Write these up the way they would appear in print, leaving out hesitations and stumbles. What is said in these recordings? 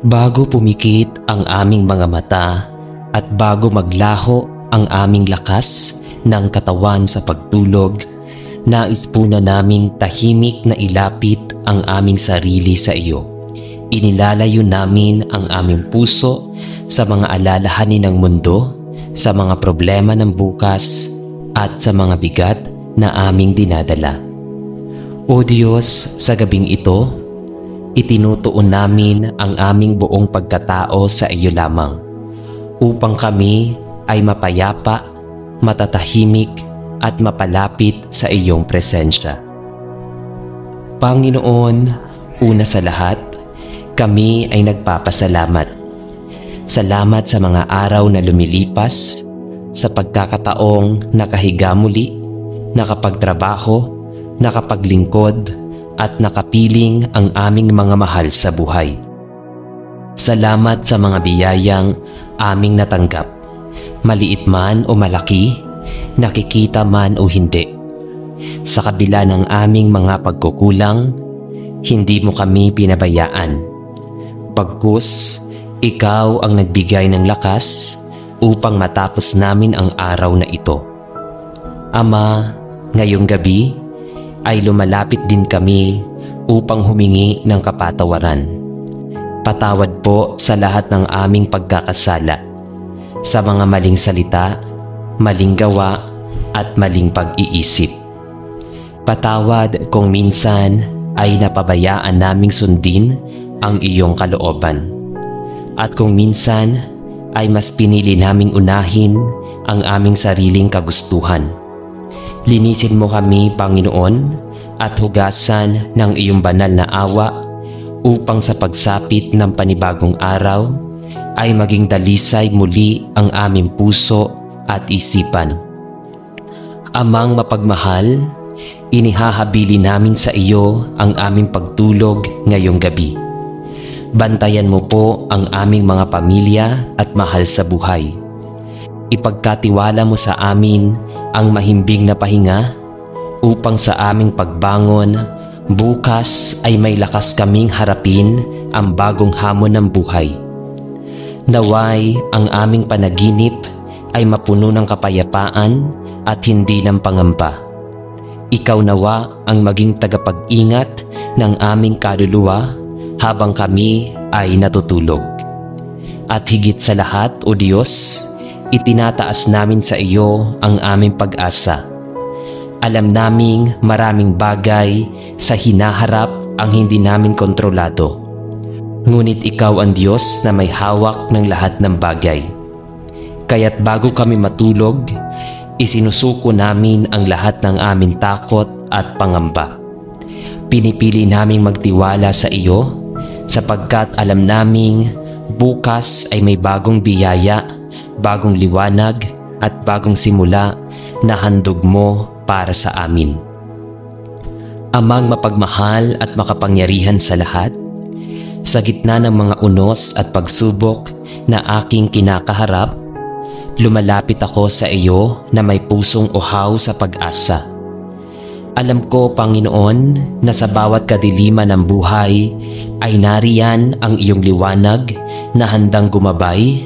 Bago pumikit ang aming mga mata at bago maglaho ang aming lakas ng katawan sa pagtulog, nais po na naming tahimik na ilapit ang aming sarili sa iyo. Inilalayo namin ang aming puso sa mga alalahanin ng mundo, sa mga problema ng bukas, at sa mga bigat na aming dinadala. O Diyos, sa gabing ito, itinutuon namin ang aming buong pagkatao sa iyo lamang, upang kami ay mapayapa, matatahimik, at mapalapit sa iyong presensya. Panginoon, una sa lahat, kami ay nagpapasalamat. Salamat sa mga araw na lumilipas, sa pagkakataong nakahiga muli, nakapagtrabaho, nakapaglingkod, at nakapiling ang aming mga mahal sa buhay. Salamat sa mga biyayang aming natanggap, maliit man o malaki, nakikita man o hindi. Sa kabila ng aming mga pagkukulang, hindi mo kami pinabayaan. Pagkus, ikaw ang nagbigay ng lakas upang matapos namin ang araw na ito. Ama, ngayong gabi ay lumalapit din kami upang humingi ng kapatawaran. Patawad po sa lahat ng aming pagkakasala, sa mga maling salita, maling gawa, at maling pag-iisip. Patawad kung minsan ay napabayaan naming sundin ang iyong kalooban. At kung minsan ay mas pinili naming unahin ang aming sariling kagustuhan. Linisin mo kami, Panginoon, at hugasan ng iyong banal na awa upang sa pagsapit ng panibagong araw ay maging dalisay muli ang aming puso at isipan. Amang mapagmahal, inihahabili namin sa iyo ang aming pagtulog ngayong gabi. Bantayan mo po ang aming mga pamilya at mahal sa buhay. Ipagkatiwala mo sa amin ang mahimbing na pahinga upang sa aming pagbangon, bukas ay may lakas kaming harapin ang bagong hamon ng buhay. Naway ang aming panaginip ay mapuno ng kapayapaan at hindi ng pangamba. Ikaw nawa ang maging tagapag-ingat ng aming kaluluwa habang kami ay natutulog. At higit sa lahat, O Diyos, itinataas namin sa iyo ang aming pag-asa. Alam naming maraming bagay sa hinaharap ang hindi namin kontrolado. Ngunit ikaw ang Diyos na may hawak ng lahat ng bagay. Kaya't bago kami matulog, isinusuko namin ang lahat ng aming takot at pangamba. Pinipili naming magtiwala sa iyo sapagkat alam naming bukas ay may bagong biyaya, bagong liwanag at bagong simula na handog mo para sa amin. Amang mapagmahal at makapangyarihan sa lahat, sa gitna ng mga unos at pagsubok na aking kinakaharap, lumalapit ako sa iyo na may pusong uhaw sa pag-asa. Alam ko, Panginoon, na sa bawat kadiliman ng buhay ay nariyan ang iyong liwanag na handang gumabay.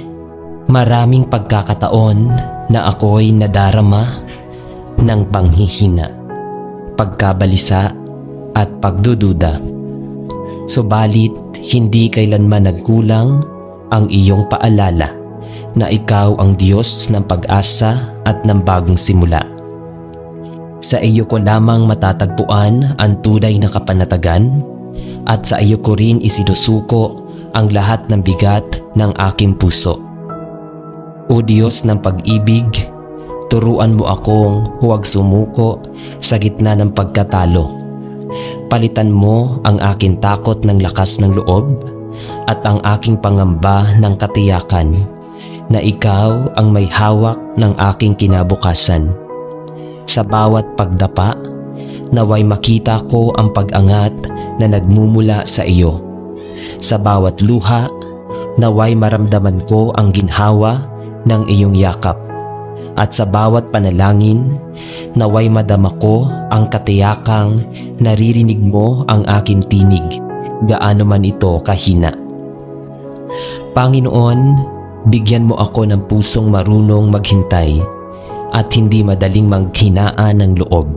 Maraming pagkakataon na ako'y nadarama ng panghihina, pagkabalisa at pagdududa. Subalit, hindi kailanman nagkulang ang iyong paalala na ikaw ang Diyos ng pag-asa at ng bagong simula. Sa iyo ko lamang matatagpuan ang tunay na kapanatagan at sa iyo ko rin isinusuko ang lahat ng bigat ng aking puso. O Diyos ng pag-ibig, turuan mo akong huwag sumuko sa gitna ng pagkatalo. Palitan mo ang aking takot ng lakas ng loob at ang aking pangamba ng katiyakan na ikaw ang may hawak ng aking kinabukasan. Sa bawat pagdapa, naway makita ko ang pag-angat na nagmumula sa iyo. Sa bawat luha, naway maramdaman ko ang ginhawa ng iyong yakap. At sa bawat panalangin, naway madama ko ang katiyakang naririnig mo ang aking tinig, gaano man ito kahina. Panginoon, bigyan mo ako ng pusong marunong maghintay at hindi madaling maghinaan ng loob.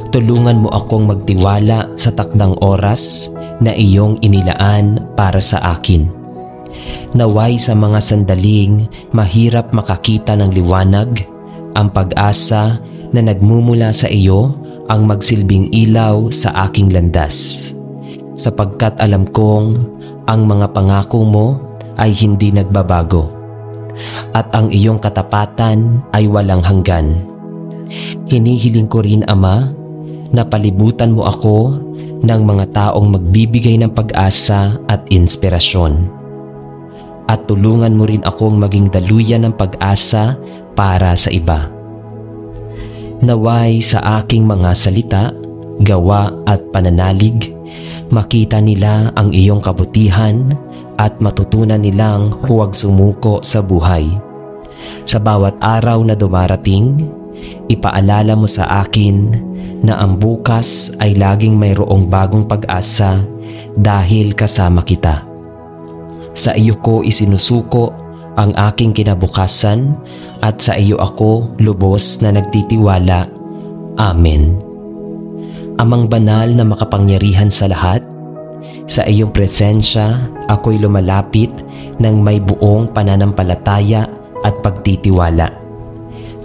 Tulungan mo akong magtiwala sa takdang oras na iyong inilaan para sa akin. Naway sa mga sandaling mahirap makakita ng liwanag, ang pag-asa na nagmumula sa iyo ang magsilbing ilaw sa aking landas. Sapagkat alam kong ang mga pangako mo ay hindi nagbabago at ang iyong katapatan ay walang hanggan. Hinihiling ko rin, Ama, na palibutan mo ako ng mga taong magbibigay ng pag-asa at inspirasyon. At tulungan mo rin akong maging daluyan ng pag-asa para sa iba. Naway sa aking mga salita, gawa at pananalig, makita nila ang iyong kabutihan at matutunan nilang huwag sumuko sa buhay. Sa bawat araw na dumarating, ipaalala mo sa akin na ang bukas ay laging mayroong bagong pag-asa dahil kasama kita. Sa iyo ko isinusuko ang aking kinabukasan at sa iyo ako lubos na nagtitiwala. Amen. Amang banal na makapangyarihan sa lahat, sa iyong presensya ako'y lumalapit ng may buong pananampalataya at pagtitiwala.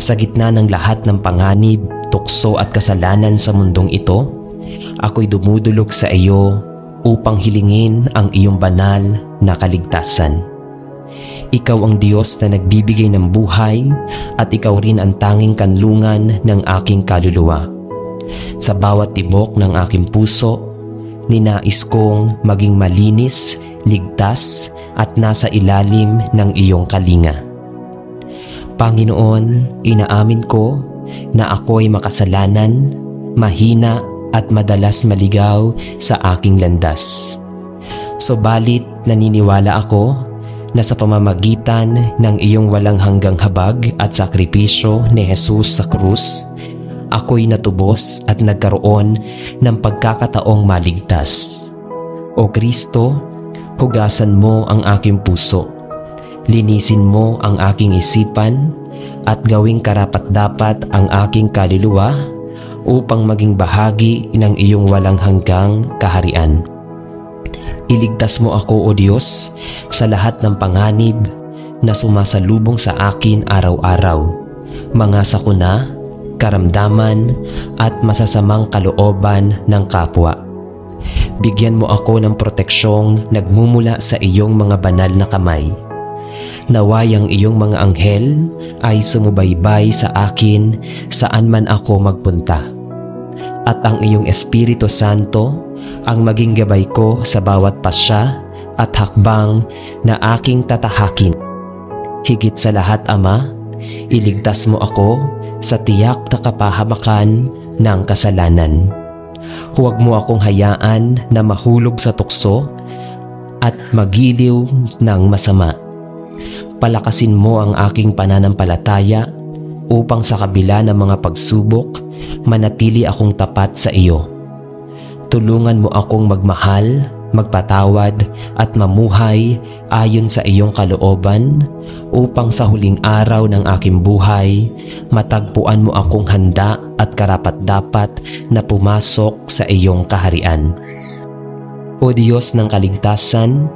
Sa gitna ng lahat ng panganib, tukso at kasalanan sa mundong ito, ako'y dumudulog sa iyo upang hilingin ang iyong banal na kaligtasan. Ikaw ang Diyos na nagbibigay ng buhay at ikaw rin ang tanging kanlungan ng aking kaluluwa. Sa bawat tibok ng aking puso, ninais kong maging malinis, ligtas at nasa ilalim ng iyong kalinga. Panginoon, inaamin ko na ako'y makasalanan, mahina at madalas maligaw sa aking landas. Subalit naniniwala ako na sa pamamagitan ng iyong walang hanggang habag at sakripisyo ni Jesus sa krus, ako'y natubos at nagkaroon ng pagkakataong maligtas. O Kristo, hugasan mo ang aking puso, linisin mo ang aking isipan, at gawing karapat-dapat ang aking kaluluwa upang maging bahagi ng iyong walang hanggang kaharian. Iligtas mo ako, O Diyos, sa lahat ng panganib na sumasalubong sa akin araw-araw, mga sakuna, karamdaman at masasamang kalooban ng kapwa. Bigyan mo ako ng proteksyong nagmumula sa iyong mga banal na kamay. Naway ang iyong mga anghel ay sumubaybay sa akin saan man ako magpunta. At ang iyong Espiritu Santo ang maging gabay ko sa bawat pasya at hakbang na aking tatahakin. Higit sa lahat, Ama, iligtas mo ako sa tiyak na kapahamakan ng kasalanan. Huwag mo akong hayaan na mahulog sa tukso at magiliw ng masama. Palakasin mo ang aking pananampalataya upang sa kabila ng mga pagsubok, manatili akong tapat sa iyo. Tulungan mo akong magmahal, magpatawad at mamuhay ayon sa iyong kalooban upang sa huling araw ng aking buhay, matagpuan mo akong handa at karapat-dapat na pumasok sa iyong kaharian. O Diyos ng kaligtasan,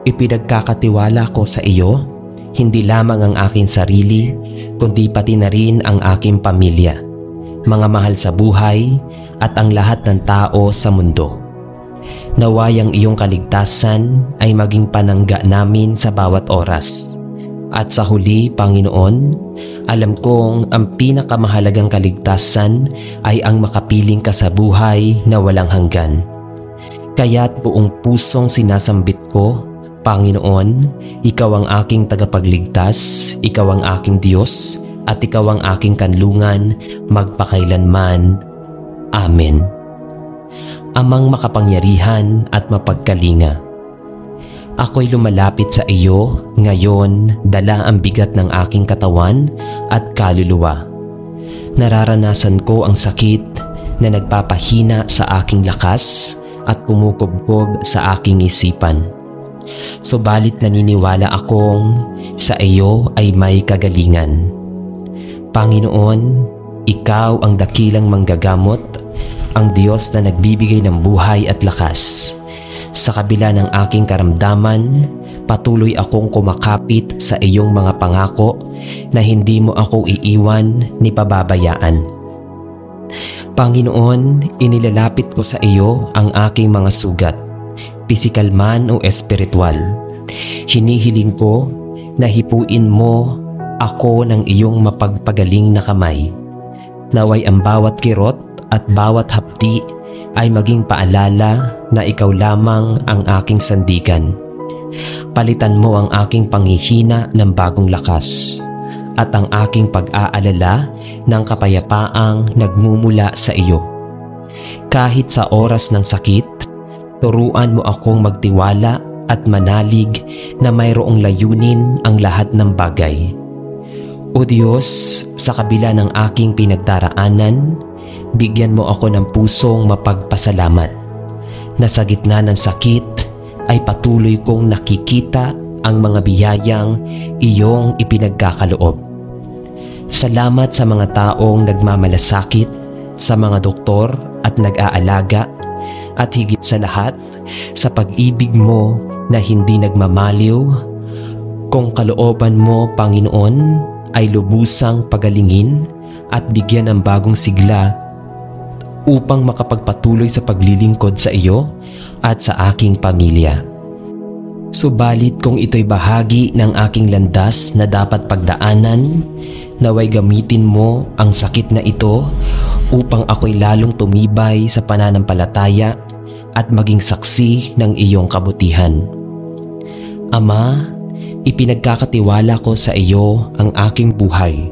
ipinagkakatiwala ko sa iyo, hindi lamang ang aking sarili, kundi pati na rin ang aking pamilya, mga mahal sa buhay, at ang lahat ng tao sa mundo. Naway ang iyong kaligtasan ay maging panangga namin sa bawat oras. At sa huli, Panginoon, alam kong ang pinakamahalagang kaligtasan ay ang makapiling ka sa buhay na walang hanggan. Kaya't buong pusong sinasambit ko, Panginoon, ikaw ang aking tagapagligtas, ikaw ang aking Diyos, at ikaw ang aking kanlungan magpakailanman. Amen. Amang makapangyarihan at mapagkalinga, ako'y lumalapit sa iyo ngayon, dala ang bigat ng aking katawan at kaluluwa. Nararanasan ko ang sakit na nagpapahina sa aking lakas at kumukubkob sa aking isipan. Subalit naniniwala akong sa iyo ay may kagalingan. Panginoon, ikaw ang dakilang manggagamot, ang Diyos na nagbibigay ng buhay at lakas. Sa kabila ng aking karamdaman, patuloy akong kumakapit sa iyong mga pangako na hindi mo ako iiwan ni pababayaan. Panginoon, inilalapit ko sa iyo ang aking mga sugat, pisikal man o espiritual. Hinihiling ko na hipuin mo ako ng iyong mapagpagaling na kamay. Naway ang bawat kirot at bawat hapdi ay maging paalala na ikaw lamang ang aking sandigan. Palitan mo ang aking panghihina ng bagong lakas at ang aking pag-aalala ng kapayapaang nagmumula sa iyo. Kahit sa oras ng sakit, turuan mo akong magtiwala at manalig na mayroong layunin ang lahat ng bagay. O Diyos, sa kabila ng aking pinagdaraanan, bigyan mo ako ng pusong mapagpasalamat na sa gitna ng sakit ay patuloy kong nakikita ang mga biyayang iyong ipinagkakaloob. Salamat sa mga taong nagmamalasakit, sa mga doktor at nag-aalaga, at higit sa lahat sa pag-ibig mo na hindi nagmamaliw. Kung kalooban mo, Panginoon, ay lubusang pagalingin at bigyan ng bagong sigla upang makapagpatuloy sa paglilingkod sa iyo at sa aking pamilya. Subalit kung ito'y bahagi ng aking landas na dapat pagdaanan, naway gamitin mo ang sakit na ito upang ako'y lalong tumibay sa pananampalataya at maging saksi ng iyong kabutihan. Ama, ipinagkakatiwala ko sa iyo ang aking buhay,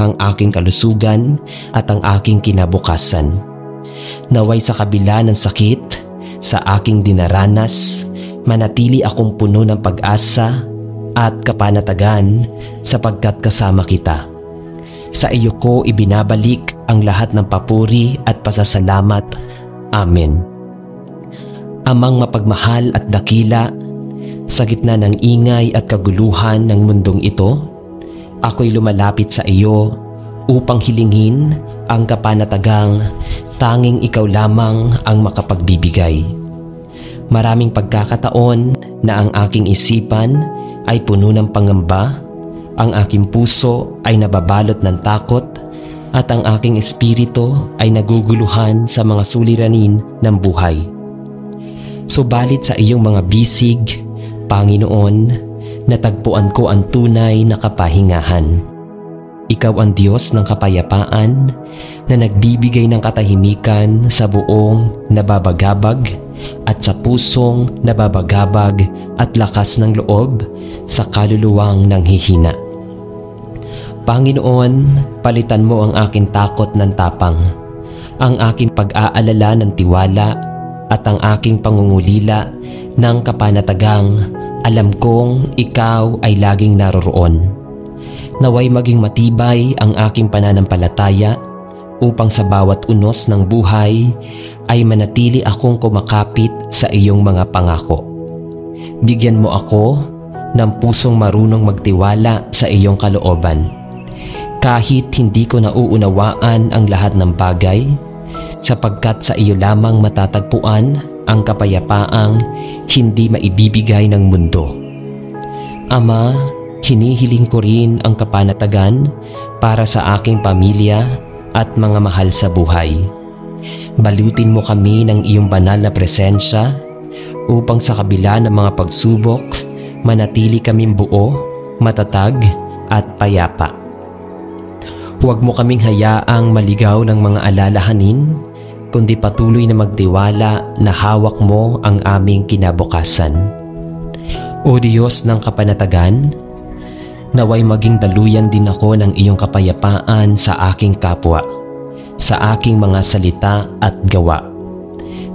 ang aking kalusugan at ang aking kinabukasan. Naway sa kabila ng sakit, sa aking dinaranas, manatili akong puno ng pag-asa at kapanatagan sapagkat kasama kita. Sa iyo ko ibinabalik ang lahat ng papuri at pasasalamat. Amen. Amang mapagmahal at dakila, sa gitna ng ingay at kaguluhan ng mundong ito, ako'y lumalapit sa iyo upang hilingin ang kapanatagang tanging ikaw lamang ang makapagbibigay. Maraming pagkakataon na ang aking isipan ay puno ng pangamba, ang aking puso ay nababalot ng takot, at ang aking espiritu ay naguguluhan sa mga suliranin ng buhay. Subalit sa iyong mga bisig, Panginoon, natagpuan ko ang tunay na kapahingahan. Ikaw ang Diyos ng kapayapaan na nagbibigay ng katahimikan sa buong nababagabag at sa pusong nababagabag at lakas ng loob sa kaluluwang nanghihina. Panginoon, palitan mo ang aking takot ng tapang, ang aking pag-aalala ng tiwala at ang aking pangungulila ng kapanatagang alam kong ikaw ay laging naroroon. Naway maging matibay ang aking pananampalataya upang sa bawat unos ng buhay ay manatili akong kumakapit sa iyong mga pangako. Bigyan mo ako ng pusong marunong magtiwala sa iyong kalooban. Kahit hindi ko nauunawaan ang lahat ng bagay, sapagkat sa iyo lamang matatagpuan ang kapayapaang hindi maibibigay ng mundo. Ama, hinihiling ko rin ang kapanatagan para sa aking pamilya at mga mahal sa buhay. Balutin mo kami ng iyong banal na presensya upang sa kabila ng mga pagsubok, manatili kaming buo, matatag at payapa. Huwag mo kaming hayaang maligaw ng mga alalahanin, kundi patuloy na magtiwala na hawak mo ang aming kinabukasan. O Diyos ng kapanatagan, naway maging daluyan din ako ng iyong kapayapaan sa aking kapwa, sa aking mga salita at gawa.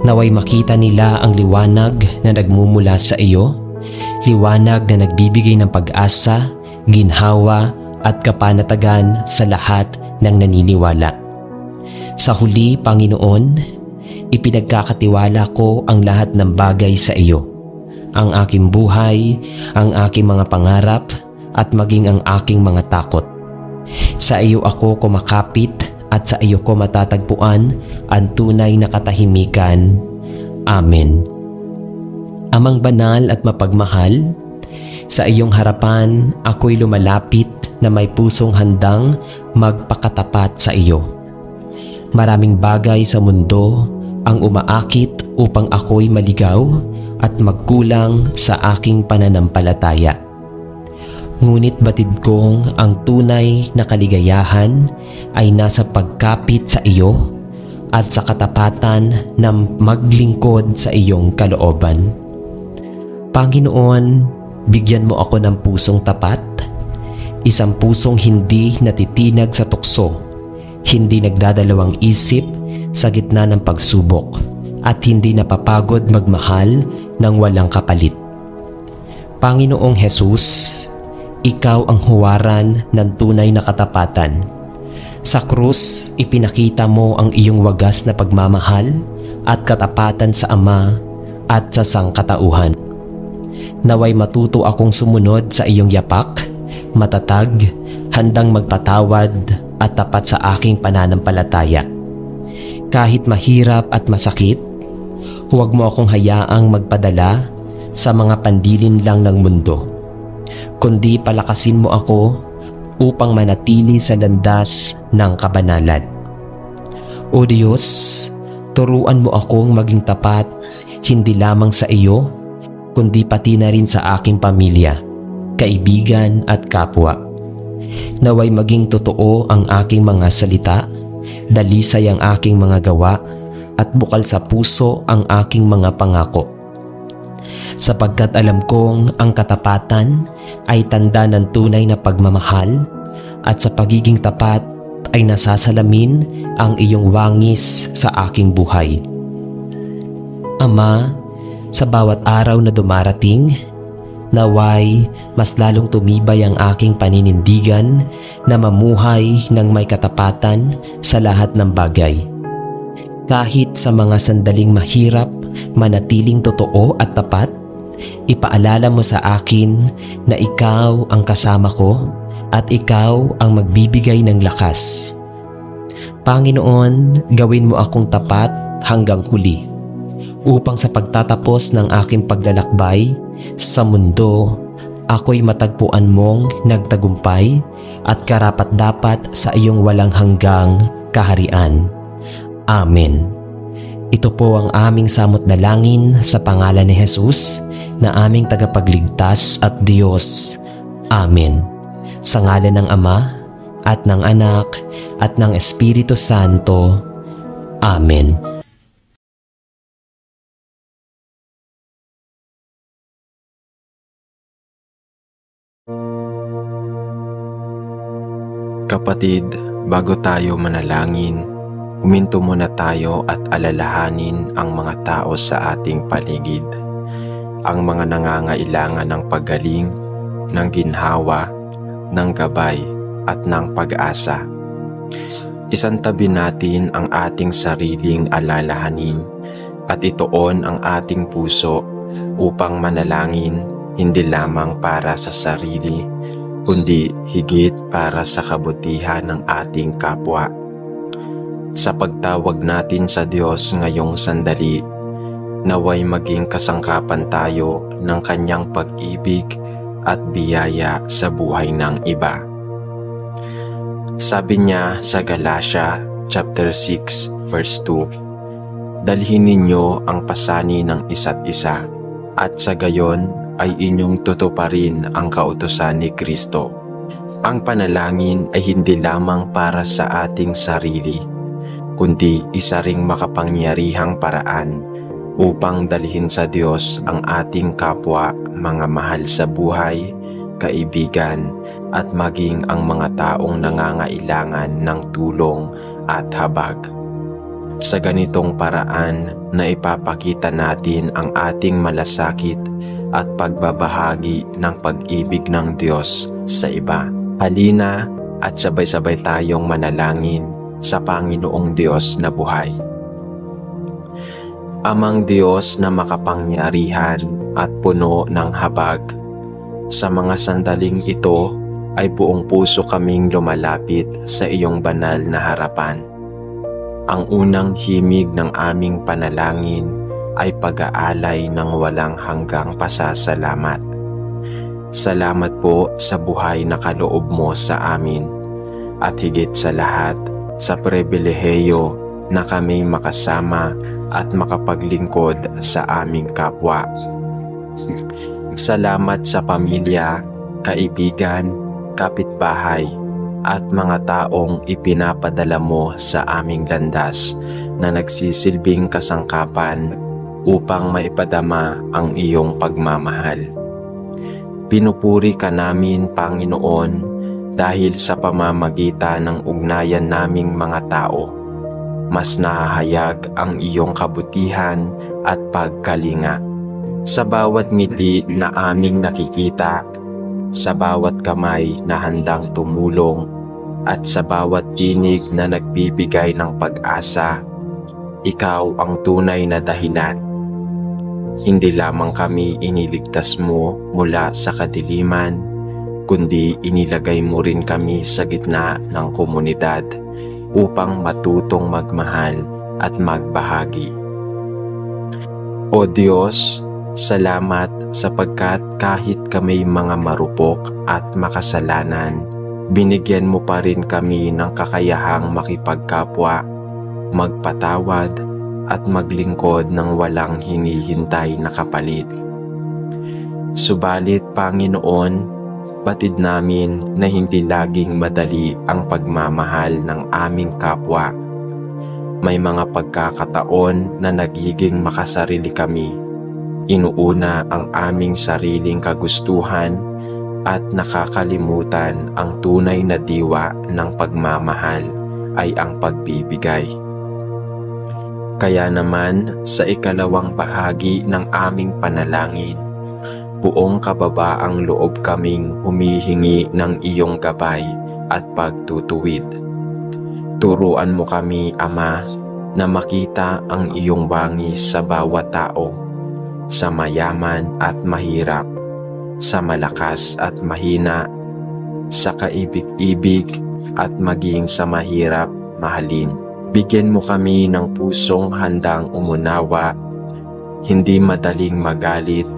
Naway makita nila ang liwanag na nagmumula sa iyo, liwanag na nagbibigay ng pag-asa, ginhawa at kapanatagan sa lahat ng naniniwala. Sa huli, Panginoon, ipinagkakatiwala ko ang lahat ng bagay sa iyo. ang aking buhay, ang aking mga pangarap, at maging ang aking mga takot. Sa iyo ako kumakapit at sa iyo ko matatagpuan ang tunay na katahimikan. Amen. Amang banal at mapagmahal, sa iyong harapan ako'y lumalapit na may pusong handang magpakatapat sa iyo. Maraming bagay sa mundo ang umaakit upang ako'y maligaw at magkulang sa aking pananampalataya. Ngunit batid kong ang tunay na kaligayahan ay nasa pagkapit sa iyo at sa katapatan na maglingkod sa iyong kalooban. Panginoon, bigyan mo ako ng pusong tapat, isang pusong hindi natitinag sa tukso, hindi nagdadalawang isip sa gitna ng pagsubok, at hindi napapagod magmahal ng walang kapalit. Panginoong Hesus, ikaw ang huwaran ng tunay na katapatan. Sa krus, ipinakita mo ang iyong wagas na pagmamahal at katapatan sa Ama at sa sangkatauhan. Naway matuto akong sumunod sa iyong yapak, matatag, handang magpatawad at tapat sa aking pananampalataya. Kahit mahirap at masakit, huwag mo akong hayaang magpadala sa mga pandilin lang ng mundo, kundi palakasin mo ako upang manatili sa landas ng kabanalan. O Diyos, turuan mo akong maging tapat hindi lamang sa iyo, kundi pati na rin sa aking pamilya, kaibigan at kapwa. Naway maging totoo ang aking mga salita, dalisay ang aking mga gawa, at bukal sa puso ang aking mga pangako. Sapagkat alam kong ang katapatan ay tanda ng tunay na pagmamahal, at sa pagiging tapat ay nasasalamin ang iyong wangis sa aking buhay. Ama, sa bawat araw na dumarating, naway mas lalong tumibay ang aking paninindigan na mamuhay ng may katapatan sa lahat ng bagay. Kahit sa mga sandaling mahirap, manatiling totoo at tapat, ipaalala mo sa akin na ikaw ang kasama ko at ikaw ang magbibigay ng lakas. Panginoon, gawin mo akong tapat hanggang huli, upang sa pagtatapos ng aking paglalakbay sa mundo, ako'y matagpuan mong nagtagumpay at karapat-dapat sa iyong walang hanggang kaharian. Amen. Ito po ang aming samot dalangin sa pangalan ni Jesus na aming tagapagligtas at Diyos. Amen. Sa ngalan ng Ama at ng Anak at ng Espiritu Santo. Amen. Kapatid, bago tayo manalangin, huminto muna tayo at alalahanin ang mga tao sa ating paligid, ang mga nangangailangan ng paggaling, ng ginhawa, ng gabay at ng pag-asa. Isantabi natin ang ating sariling alalahanin at ituon ang ating puso upang manalangin hindi lamang para sa sarili, kundi higit para sa kabutihan ng ating kapwa. Sa pagtawag natin sa Diyos ngayong sandali, naway maging kasangkapan tayo ng Kanyang pag-ibig at biyaya sa buhay ng iba. Sabi niya sa Galatia chapter 6 verse 2, "Dalhin ninyo ang pasani ng isa't isa, at sa gayon ay inyong tutuparin ang kautusan ni Kristo." Ang panalangin ay hindi lamang para sa ating sarili, kundi isa ring makapangyarihang paraan upang dalhin sa Diyos ang ating kapwa, mga mahal sa buhay, kaibigan, at maging ang mga taong nangangailangan ng tulong at habag. Sa ganitong paraan na ipapakita natin ang ating malasakit at pagbabahagi ng pag-ibig ng Diyos sa iba. Halina at sabay-sabay tayong manalangin sa Panginoong Diyos na buhay. Amang Diyos na makapangyarihan, at puno ng habag. Sa mga sandaling ito ay buong puso kaming lumalapit sa iyong banal na harapan. Ang unang himig ng aming panalangin ay pag-aalay ng walang hanggang pasasalamat. Salamat po sa buhay na kaloob mo sa amin at higit sa lahat sa pribilehiyo na kami makasama at makapaglingkod sa aming kapwa. Salamat sa pamilya, kaibigan, kapitbahay at mga taong ipinapadala mo sa aming landas na nagsisilbing kasangkapan upang maipadama ang iyong pagmamahal. Pinupuri ka namin, Panginoon, dahil sa pamamagitan ng ugnayan naming mga tao, mas nahahayag ang iyong kabutihan at pagkalinga. Sa bawat ngiti na aming nakikita, sa bawat kamay na handang tumulong, at sa bawat tinig na nagbibigay ng pag-asa, ikaw ang tunay na dahilan. Hindi lamang kami iniligtas mo mula sa kadiliman, kundi inilagay mo rin kami sa gitna ng komunidad upang matutong magmahal at magbahagi. O Diyos, salamat sapagkat kahit kami mga marupok at makasalanan, binigyan mo pa rin kami ng kakayahang makipagkapwa, magpatawad at maglingkod ng walang hinihintay na kapalit. Subalit, Panginoon, batid namin na hindi laging madali ang pagmamahal ng aming kapwa. May mga pagkakataon na nagiging makasarili kami. Inuuna ang aming sariling kagustuhan at nakakalimutan ang tunay na diwa ng pagmamahal ay ang pagbibigay. Kaya naman sa ikalawang bahagi ng aming panalangin, buong kababaang loob kaming humihingi ng iyong gabay at pagtutuwid. Turuan mo kami, Ama, na makita ang iyong bangis sa bawat tao, sa mayaman at mahirap, sa malakas at mahina, sa kaibig-ibig at maging sa mahirap mahalin. Bigyan mo kami ng pusong handang umunawa, hindi madaling magalit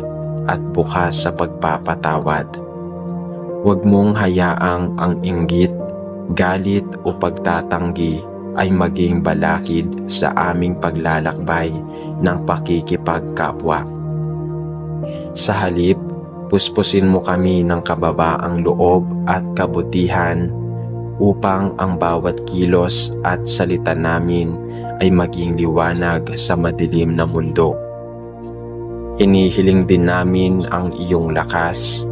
at bukas sa pagpapatawad. Huwag mong hayaang ang inggit, galit o pagtatanggi ay maging balakid sa aming paglalakbay ng pakikipagkapwa. Sa halip, puspusin mo kami ng kababaang loob at kabutihan upang ang bawat kilos at salita namin ay maging liwanag sa madilim na mundo. Hinihiling din namin ang iyong lakas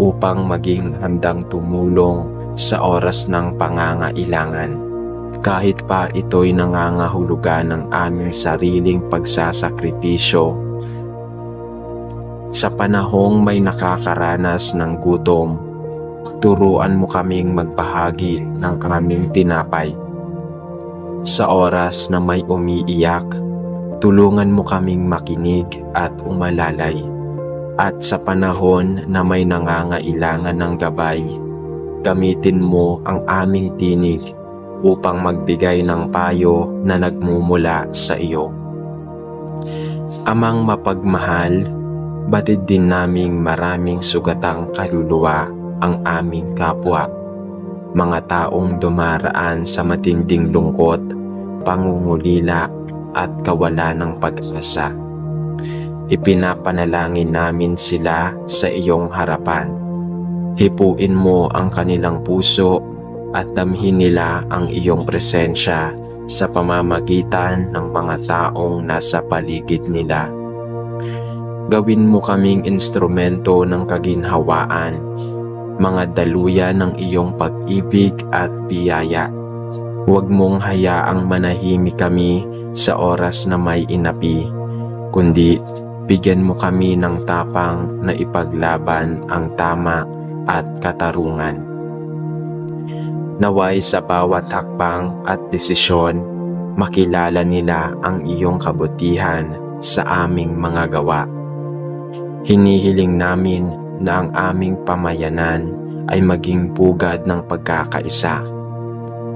upang maging handang tumulong sa oras ng pangangailangan. Kahit pa ito'y nangangahulugan ng aming sariling pagsasakripisyo. Sa panahong may nakakaranas ng gutom, turuan mo kaming magbahagi ng aming tinapay. Sa oras na may umiiyak, tulungan mo kaming makinig at umalalay. At sa panahon na may nangangailangan ng gabay, gamitin mo ang aming tinig upang magbigay ng payo na nagmumula sa iyo. Amang mapagmahal, batid din naming maraming sugatang kaluluwa ang aming kapwa, mga taong dumaraan sa matinding lungkot, pangungulila at kawalan ng pag-asa. Ipinapanalangin namin sila sa iyong harapan. Hipuin mo ang kanilang puso at damhin nila ang iyong presensya sa pamamagitan ng mga taong nasa paligid nila. Gawin mo kaming instrumento ng kaginhawaan, mga daluyan ng iyong pag-ibig at biyaya. Huwag mong hayaang manahimik kami sa oras na may inapi, kundi bigyan mo kami ng tapang na ipaglaban ang tama at katarungan. Naway sa bawat hakbang at desisyon, makilala nila ang iyong kabutihan sa aming mga gawa. Hinihiling namin na ang aming pamayanan ay maging pugad ng pagkakaisa,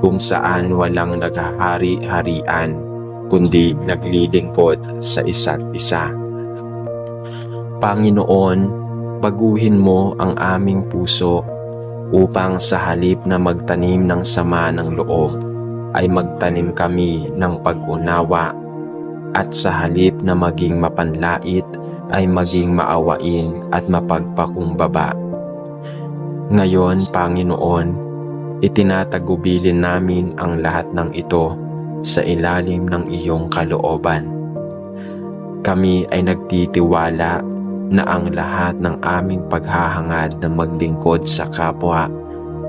kung saan walang naghahari-harian, kundi naglilingkod sa isa't isa. Panginoon, baguhin mo ang aming puso upang sa halip na magtanim ng sama ng loob, ay magtanim kami ng pag-unawa, at sa halip na maging mapanlait, ay maging maawain at mapagpakumbaba. Ngayon, Panginoon, itinatagubilin namin ang lahat ng ito sa ilalim ng iyong kalooban. Kami ay nagtitiwala na ang lahat ng aming paghahangad na maglingkod sa kapwa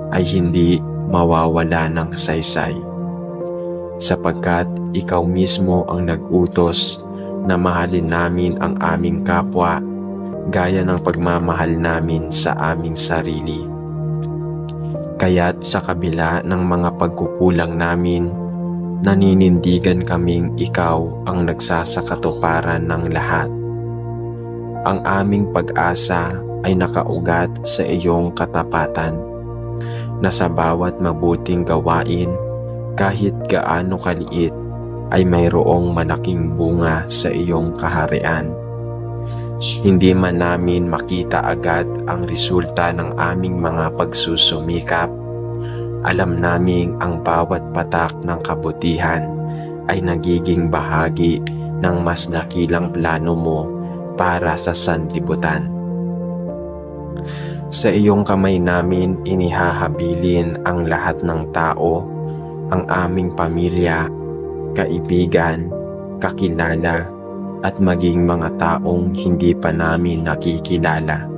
ay hindi mawawala ng saysay, sapagkat ikaw mismo ang nag-utos na mahalin namin ang aming kapwa gaya ng pagmamahal namin sa aming sarili. Kaya't sa kabila ng mga pagkukulang namin, naninindigan kaming ikaw ang nagsasakatuparan ng lahat. Ang aming pag-asa ay nakaugat sa iyong katapatan, na sa bawat mabuting gawain, kahit gaano kaliit, ay mayroong malaking bunga sa iyong kaharian. Hindi man namin makita agad ang resulta ng aming mga pagsusumikap, alam naming ang bawat patak ng kabutihan ay nagiging bahagi ng mas dakilang plano mo para sa sanlibutan. Sa iyong kamay namin inihahabilin ang lahat ng tao, ang aming pamilya, kaibigan, kakilala, at maging mga taong hindi pa namin nakikilala.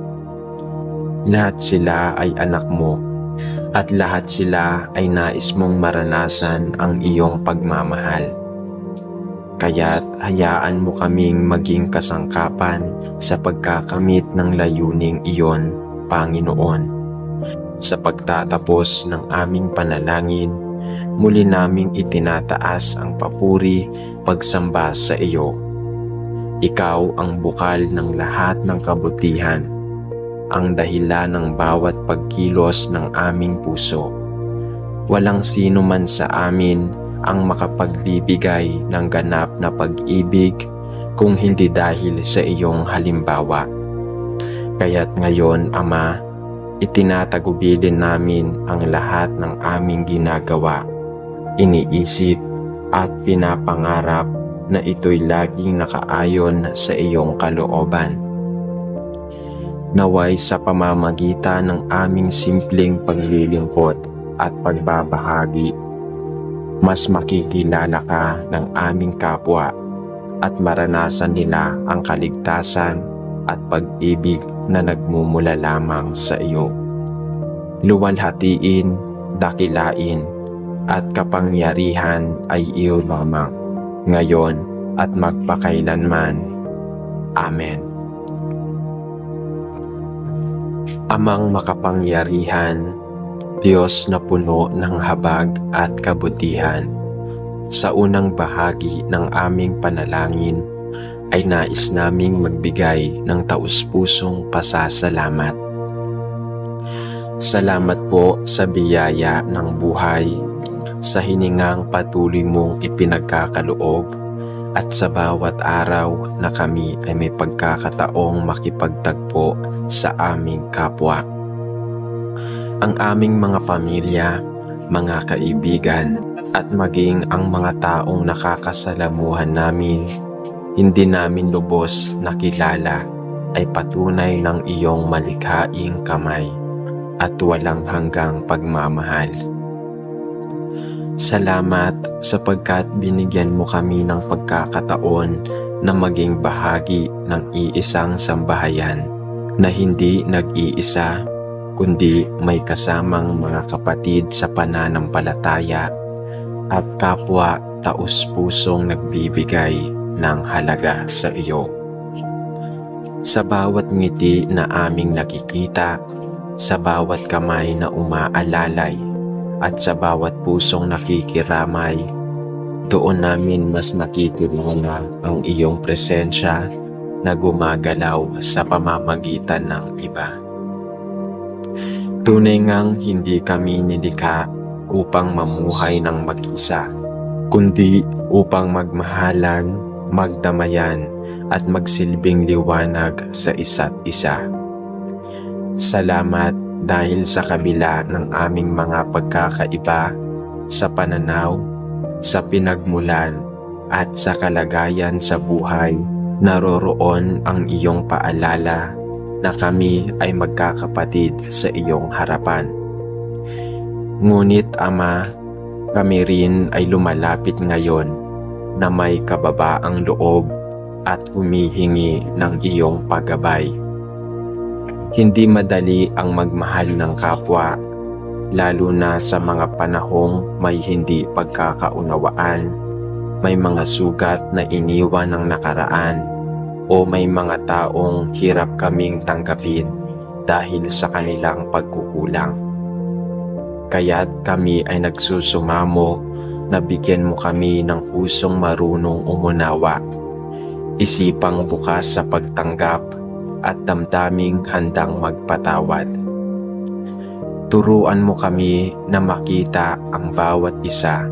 Lahat sila ay anak mo, at lahat sila ay nais mong maranasan ang iyong pagmamahal. Kaya't hayaan mo kaming maging kasangkapan sa pagkakamit ng layuning iyon, Panginoon. Sa pagtatapos ng aming panalangin, muli naming itinataas ang papuri, pagsamba sa iyo. Ikaw ang bukal ng lahat ng kabutihan, ang dahilan ng bawat pagkilos ng aming puso. Walang sino man sa amin ang makapagbibigay ng ganap na pag-ibig kung hindi dahil sa iyong halimbawa. Kaya't ngayon, Ama, itinatagubilin namin ang lahat ng aming ginagawa, iniisip at pinapangarap na ito'y laging nakaayon sa iyong kalooban. Naway sa pamamagitan ng aming simpleng paglilingkod at pagbabahagi, mas makikilala ka ng aming kapwa at maranasan nila ang kaligtasan at pag-ibig na nagmumula lamang sa iyo. Luwalhatiin, dakilain, at kapangyarihan ay iyo lamang, ngayon at magpakailanman. Amen. Amang makapangyarihan, Diyos na puno ng habag at kabutihan, sa unang bahagi ng aming panalangin ay nais naming magbigay ng taus-pusong pasasalamat. Salamat po sa biyaya ng buhay, sa hiningang patuloy mong ipinagkakaloob, at sa bawat araw na kami ay may pagkakataong makipagtagpo sa aming kapwa. Ang aming mga pamilya, mga kaibigan, at maging ang mga taong nakakasalamuhan namin, hindi namin lubos nakilala, ay patunay ng iyong malikhaing kamay at walang hanggang pagmamahal. Salamat sapagkat binigyan mo kami ng pagkakataon na maging bahagi ng iisang sambahayan na hindi nag-iisa, kundi may kasamang mga kapatid sa pananampalataya at kapwa taus-pusong nagbibigay ng halaga sa iyo. Sa bawat ngiti na aming nakikita, sa bawat kamay na umaalalay, at sa bawat pusong nakikiramay, doon namin mas nakikilala ang iyong presensya na gumagalaw sa pamamagitan ng iba. Tunay ngang hindi kami nilikha upang mamuhay ng mag-isa, kundi upang magmahalan, magdamayan at magsilbing liwanag sa isa't isa. Salamat dahil sa kabila ng aming mga pagkakaiba sa pananaw, sa pinagmulan at sa kalagayan sa buhay, naroroon ang iyong paalala na kami ay magkakapatid sa iyong harapan. Ngunit Ama, kami rin ay lumalapit ngayon na may kababaang loob at humihingi ng iyong paggabay. Hindi madali ang magmahal ng kapwa, lalo na sa mga panahong may hindi pagkakaunawaan, may mga sugat na iniwan ng nakaraan, o may mga taong hirap kaming tanggapin dahil sa kanilang pagkukulang. Kaya't kami ay nagsusumamo na bigyan mo kami ng pusong marunong umunawa, isipang bukas sa pagtanggap at damdaming handang magpatawad. Turuan mo kami na makita ang bawat isa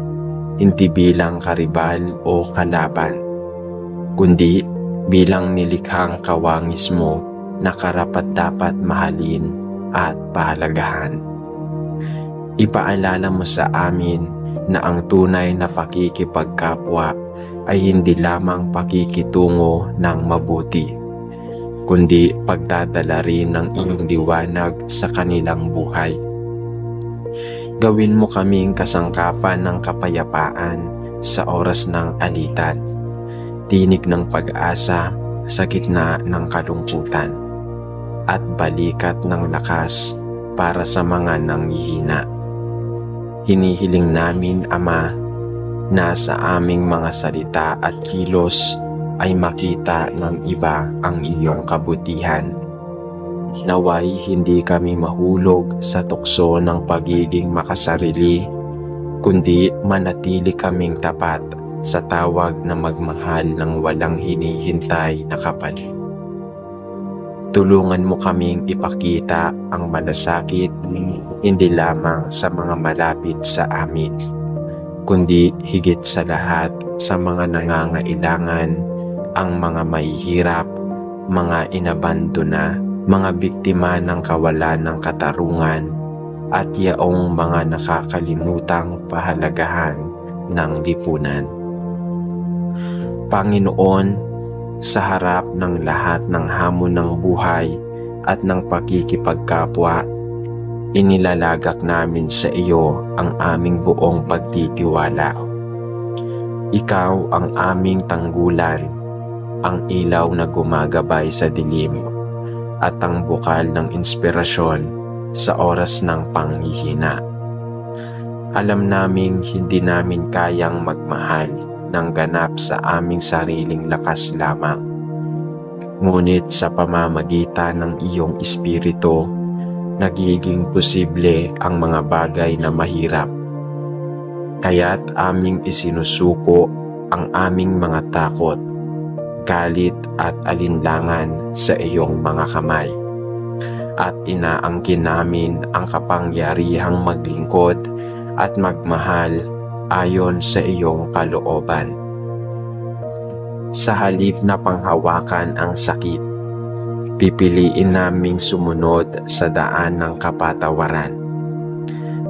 hindi bilang karibal o kalaban, kundi bilang nilikhang kawangis mo na karapat-dapat mahalin at pahalagahan. Ipaalala mo sa amin na ang tunay na pakikipagkapwa ay hindi lamang pakikitungo ng mabuti, kundi pagdadala rin ng iyong liwanag sa kanilang buhay. Gawin mo kaming kasangkapan ng kapayapaan sa oras ng alitan, tinig ng pag-asa sa gitna ng kalungkutan, at balikat ng lakas para sa mga nanghihina. Hinihiling namin, Ama, na sa aming mga salita at kilos ay makita ng iba ang iyong kabutihan. Naway hindi kami mahulog sa tukso ng pagiging makasarili, kundi manatili kaming tapat sa tawag na magmahal ng walang hinihintay na kapalit. Tulungan mo kaming ipakita ang malasakit hindi lamang sa mga malapit sa amin, kundi higit sa lahat sa mga nangangailangan, ang mga mahihirap, mga inabandona, mga biktima ng kawalan ng katarungan, at yaong mga nakakalimutang pahalagahan ng lipunan. Panginoon, sa harap ng lahat ng hamon ng buhay at ng pakikipagkapwa, inilalagak namin sa iyo ang aming buong pagtitiwala. Ikaw ang aming tanggulan, ang ilaw na gumagabay sa dilim, at ang bukal ng inspirasyon sa oras ng panghihina. Alam naming hindi namin kayang magmahal ng ganap sa aming sariling lakas lamang. Ngunit sa pamamagitan ng iyong espiritu, nagiging posible ang mga bagay na mahirap. Kaya't aming isinusuko ang aming mga takot, galit at alinlangan sa iyong mga kamay. At inaangkin namin ang kapangyarihang maglingkod at magmahal ayon sa iyong kalooban. Sa halip na panghawakan ang sakit, pipiliin naming sumunod sa daan ng kapatawaran.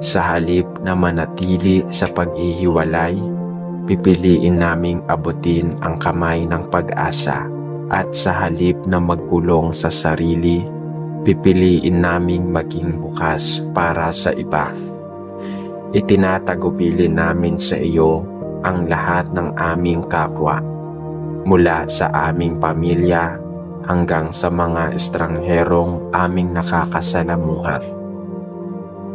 Sa halip na manatili sa paghihiwalay, pipiliin naming abutin ang kamay ng pag-asa. At sa halip na magkulong sa sarili, pipiliin naming maging bukas para sa iba. Itinatagubilin namin sa iyo ang lahat ng aming kapwa, mula sa aming pamilya hanggang sa mga estrangherong aming nakakasalamuhan.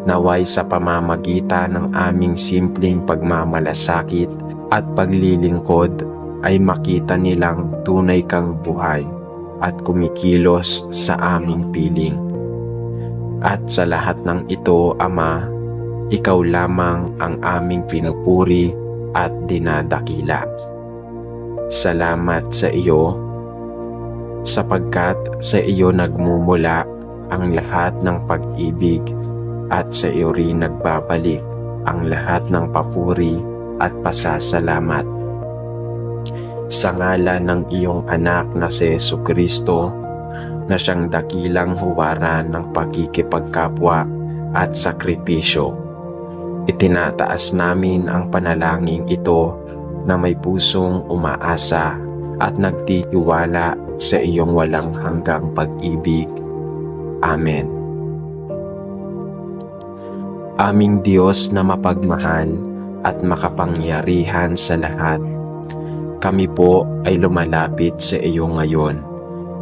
Naway sa pamamagitan ng aming simpleng pagmamalasakit at paglilingkod ay makita nilang tunay kang buhay at kumikilos sa aming piling. At sa lahat ng ito, Ama, ikaw lamang ang aming pinupuri at dinadakila. Salamat sa iyo, sapagkat sa iyo nagmumula ang lahat ng pag-ibig at sa iyo rin nagbabalik ang lahat ng papuri at pasasalamat. Sa ngalan ng iyong anak na si Jesucristo, na siyang dakilang huwaran ng pagkikipagkapwa at sakripisyo, itinataas namin ang panalangin ito na may pusong umaasa at nagtitiwala sa iyong walang hanggang pag-ibig. Amen. Aming Diyos na mapagmahal at makapangyarihan sa lahat, kami po ay lumalapit sa iyo ngayon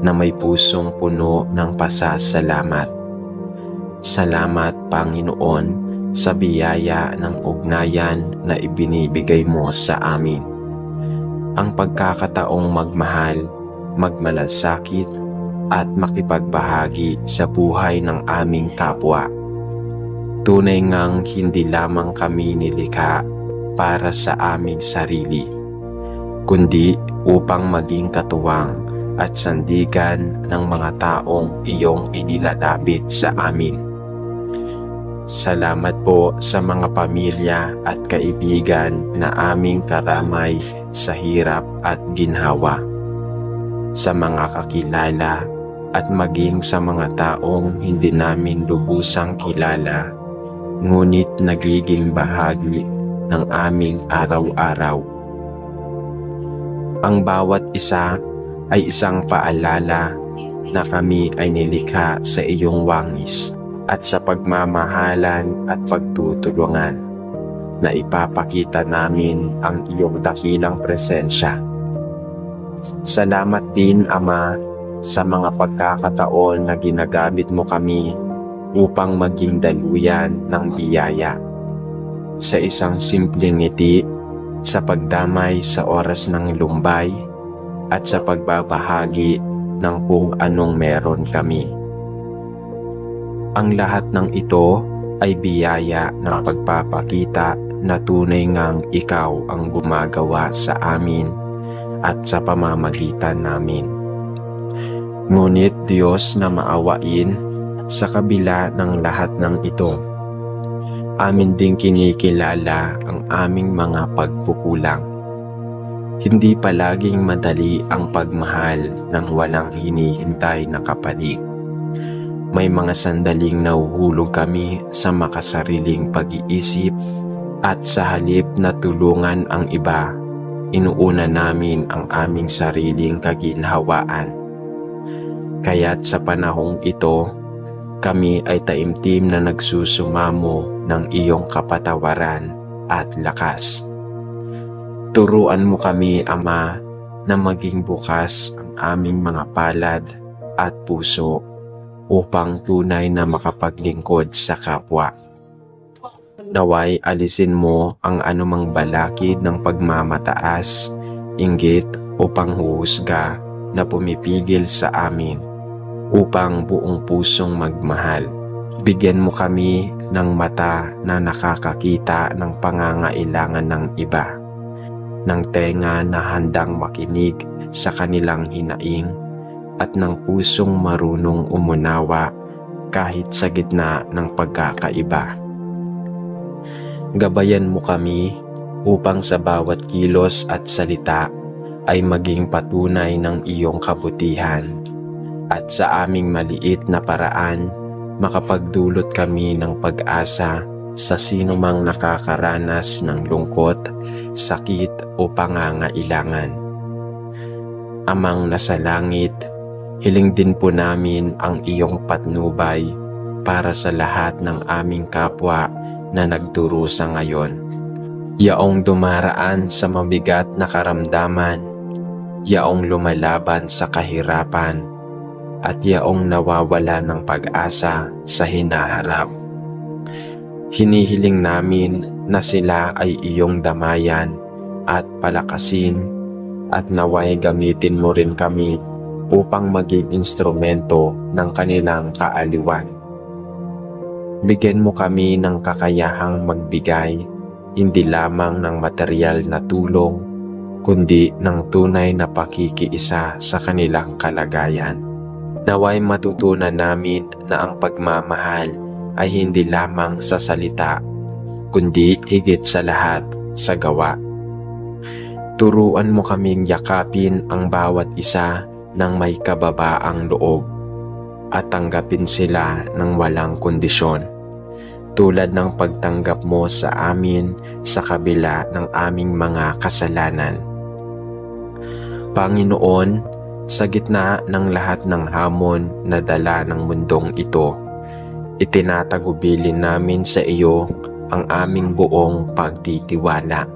na may pusong puno ng pasasalamat. Salamat, Panginoon, sa biyaya ng ugnayan na ibinibigay mo sa amin. Ang pagkakataong magmahal, magmalasakit, at makipagbahagi sa buhay ng aming kapwa. Tunay ngang hindi lamang kami nilikha para sa aming sarili, kundi upang maging katuwang at sandigan ng mga taong iyong inilalapit sa amin. Salamat po sa mga pamilya at kaibigan na aming karamay sa hirap at ginhawa, sa mga kakilala at maging sa mga taong hindi namin lubusang kilala, ngunit nagiging bahagi ng aming araw-araw. Ang bawat isa ay isang paalala na kami ay nilikha sa iyong wangis at sa pagmamahalan at pagtutulungan, na ipapakita namin ang iyong dakilang presensya. Salamat din, Ama, sa mga pagkakataon na ginagamit mo kami upang maging daluyan ng biyaya. Sa isang simpleng ngiti, sa pagdamay sa oras ng lumbay, at sa pagbabahagi ng kung anong meron kami. Ang lahat ng ito ay biyaya ng pagpapakita na tunay ngang ikaw ang gumagawa sa amin at sa pamamagitan namin. Ngunit Diyos na maawain, sa kabila ng lahat ng ito, amin ding kinikilala ang aming mga pagkukulang. Hindi palaging madali ang pagmahal ng walang hinihintay na kapalit. May mga sandaling nahuhulog kami sa makasariling pag-iisip at sa halip na tulungan ang iba, inuuna namin ang aming sariling kaginhawaan. Kaya't sa panahong ito, kami ay taimtim na nagsusumamo ng iyong kapatawaran at lakas. Turuan mo kami, Ama, na maging bukas ang aming mga palad at puso upang tunay na makapaglingkod sa kapwa. Naway alisin mo ang anumang balakid ng pagmamataas, inggit o panghuhusga na pumipigil sa amin upang buong pusong magmahal. Bigyan mo kami ng mata na nakakakita ng pangangailangan ng iba, ng tenga na handang makinig sa kanilang hinaing, at ng pusong marunong umunawa kahit sa gitna ng pagkakaiba. Gabayan mo kami upang sa bawat kilos at salita ay maging patunay ng iyong kabutihan, at sa aming maliit na paraan makapagdulot kami ng pag-asa sa sinumang nakakaranas ng lungkot, sakit o pangangailangan. Amang nasa langit, hiling din po namin ang iyong patnubay para sa lahat ng aming kapwa na nagdurusa ngayon. Yaong dumaraan sa mabigat na karamdaman, yaong lumalaban sa kahirapan, at yaong nawawala ng pag-asa sa hinaharap. Hinihiling namin na sila ay iyong damayan at palakasin, at naway gamitin mo rin kami upang maging instrumento ng kanilang kaaliwan. Bigyan mo kami ng kakayahang magbigay, hindi lamang ng material na tulong, kundi ng tunay na pakikiisa sa kanilang kalagayan. Naway matutunan namin na ang pagmamahal ay hindi lamang sa salita, kundi higit sa lahat sa gawa. Turuan mo kaming yakapin ang bawat isa ng may kababaang loob at tanggapin sila ng walang kondisyon, tulad ng pagtanggap mo sa amin sa kabila ng aming mga kasalanan. Panginoon, sa gitna ng lahat ng hamon na dala ng mundong ito, itinatagubilin namin sa iyo ang aming buong pagtitiwala.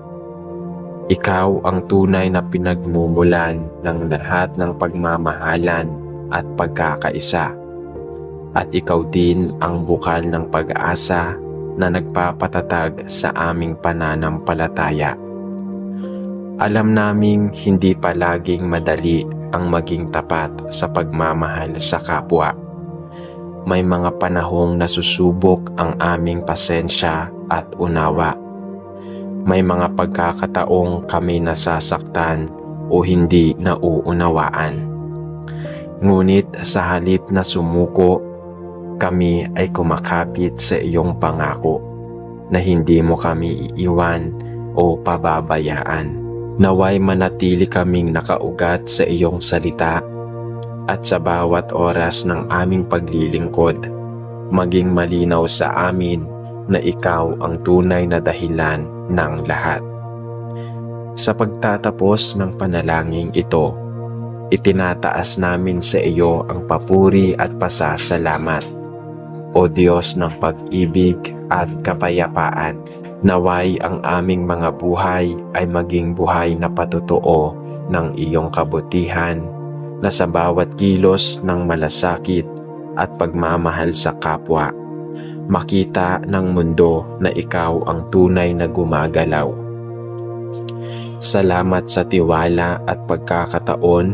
Ikaw ang tunay na pinagmumulan ng lahat ng pagmamahalan at pagkakaisa. At ikaw din ang bukal ng pag-asa na nagpapatatag sa aming pananampalataya. Alam naming hindi palaging madali ang maging tapat sa pagmamahal sa kapwa. May mga panahong nasusubok ang aming pasensya at unawa. May mga pagkakataong kami nasasaktan o hindi nauunawaan. Ngunit sa halip na sumuko, kami ay kumakapit sa iyong pangako na hindi mo kami iiwan o pababayaan. Naway manatili kaming nakaugat sa iyong salita at sa bawat oras ng aming paglilingkod, maging malinaw sa amin na ikaw ang tunay na dahilan ng lahat. Sa pagtatapos ng panalangin ito, itinataas namin sa iyo ang papuri at pasasalamat, O Diyos ng pag-ibig at kapayapaan. Naway ang aming mga buhay ay maging buhay na patotoo ng iyong kabutihan, na sa bawat kilos ng malasakit at pagmamahal sa kapwa, makita ng mundo na ikaw ang tunay na gumagalaw. Salamat sa tiwala at pagkakataon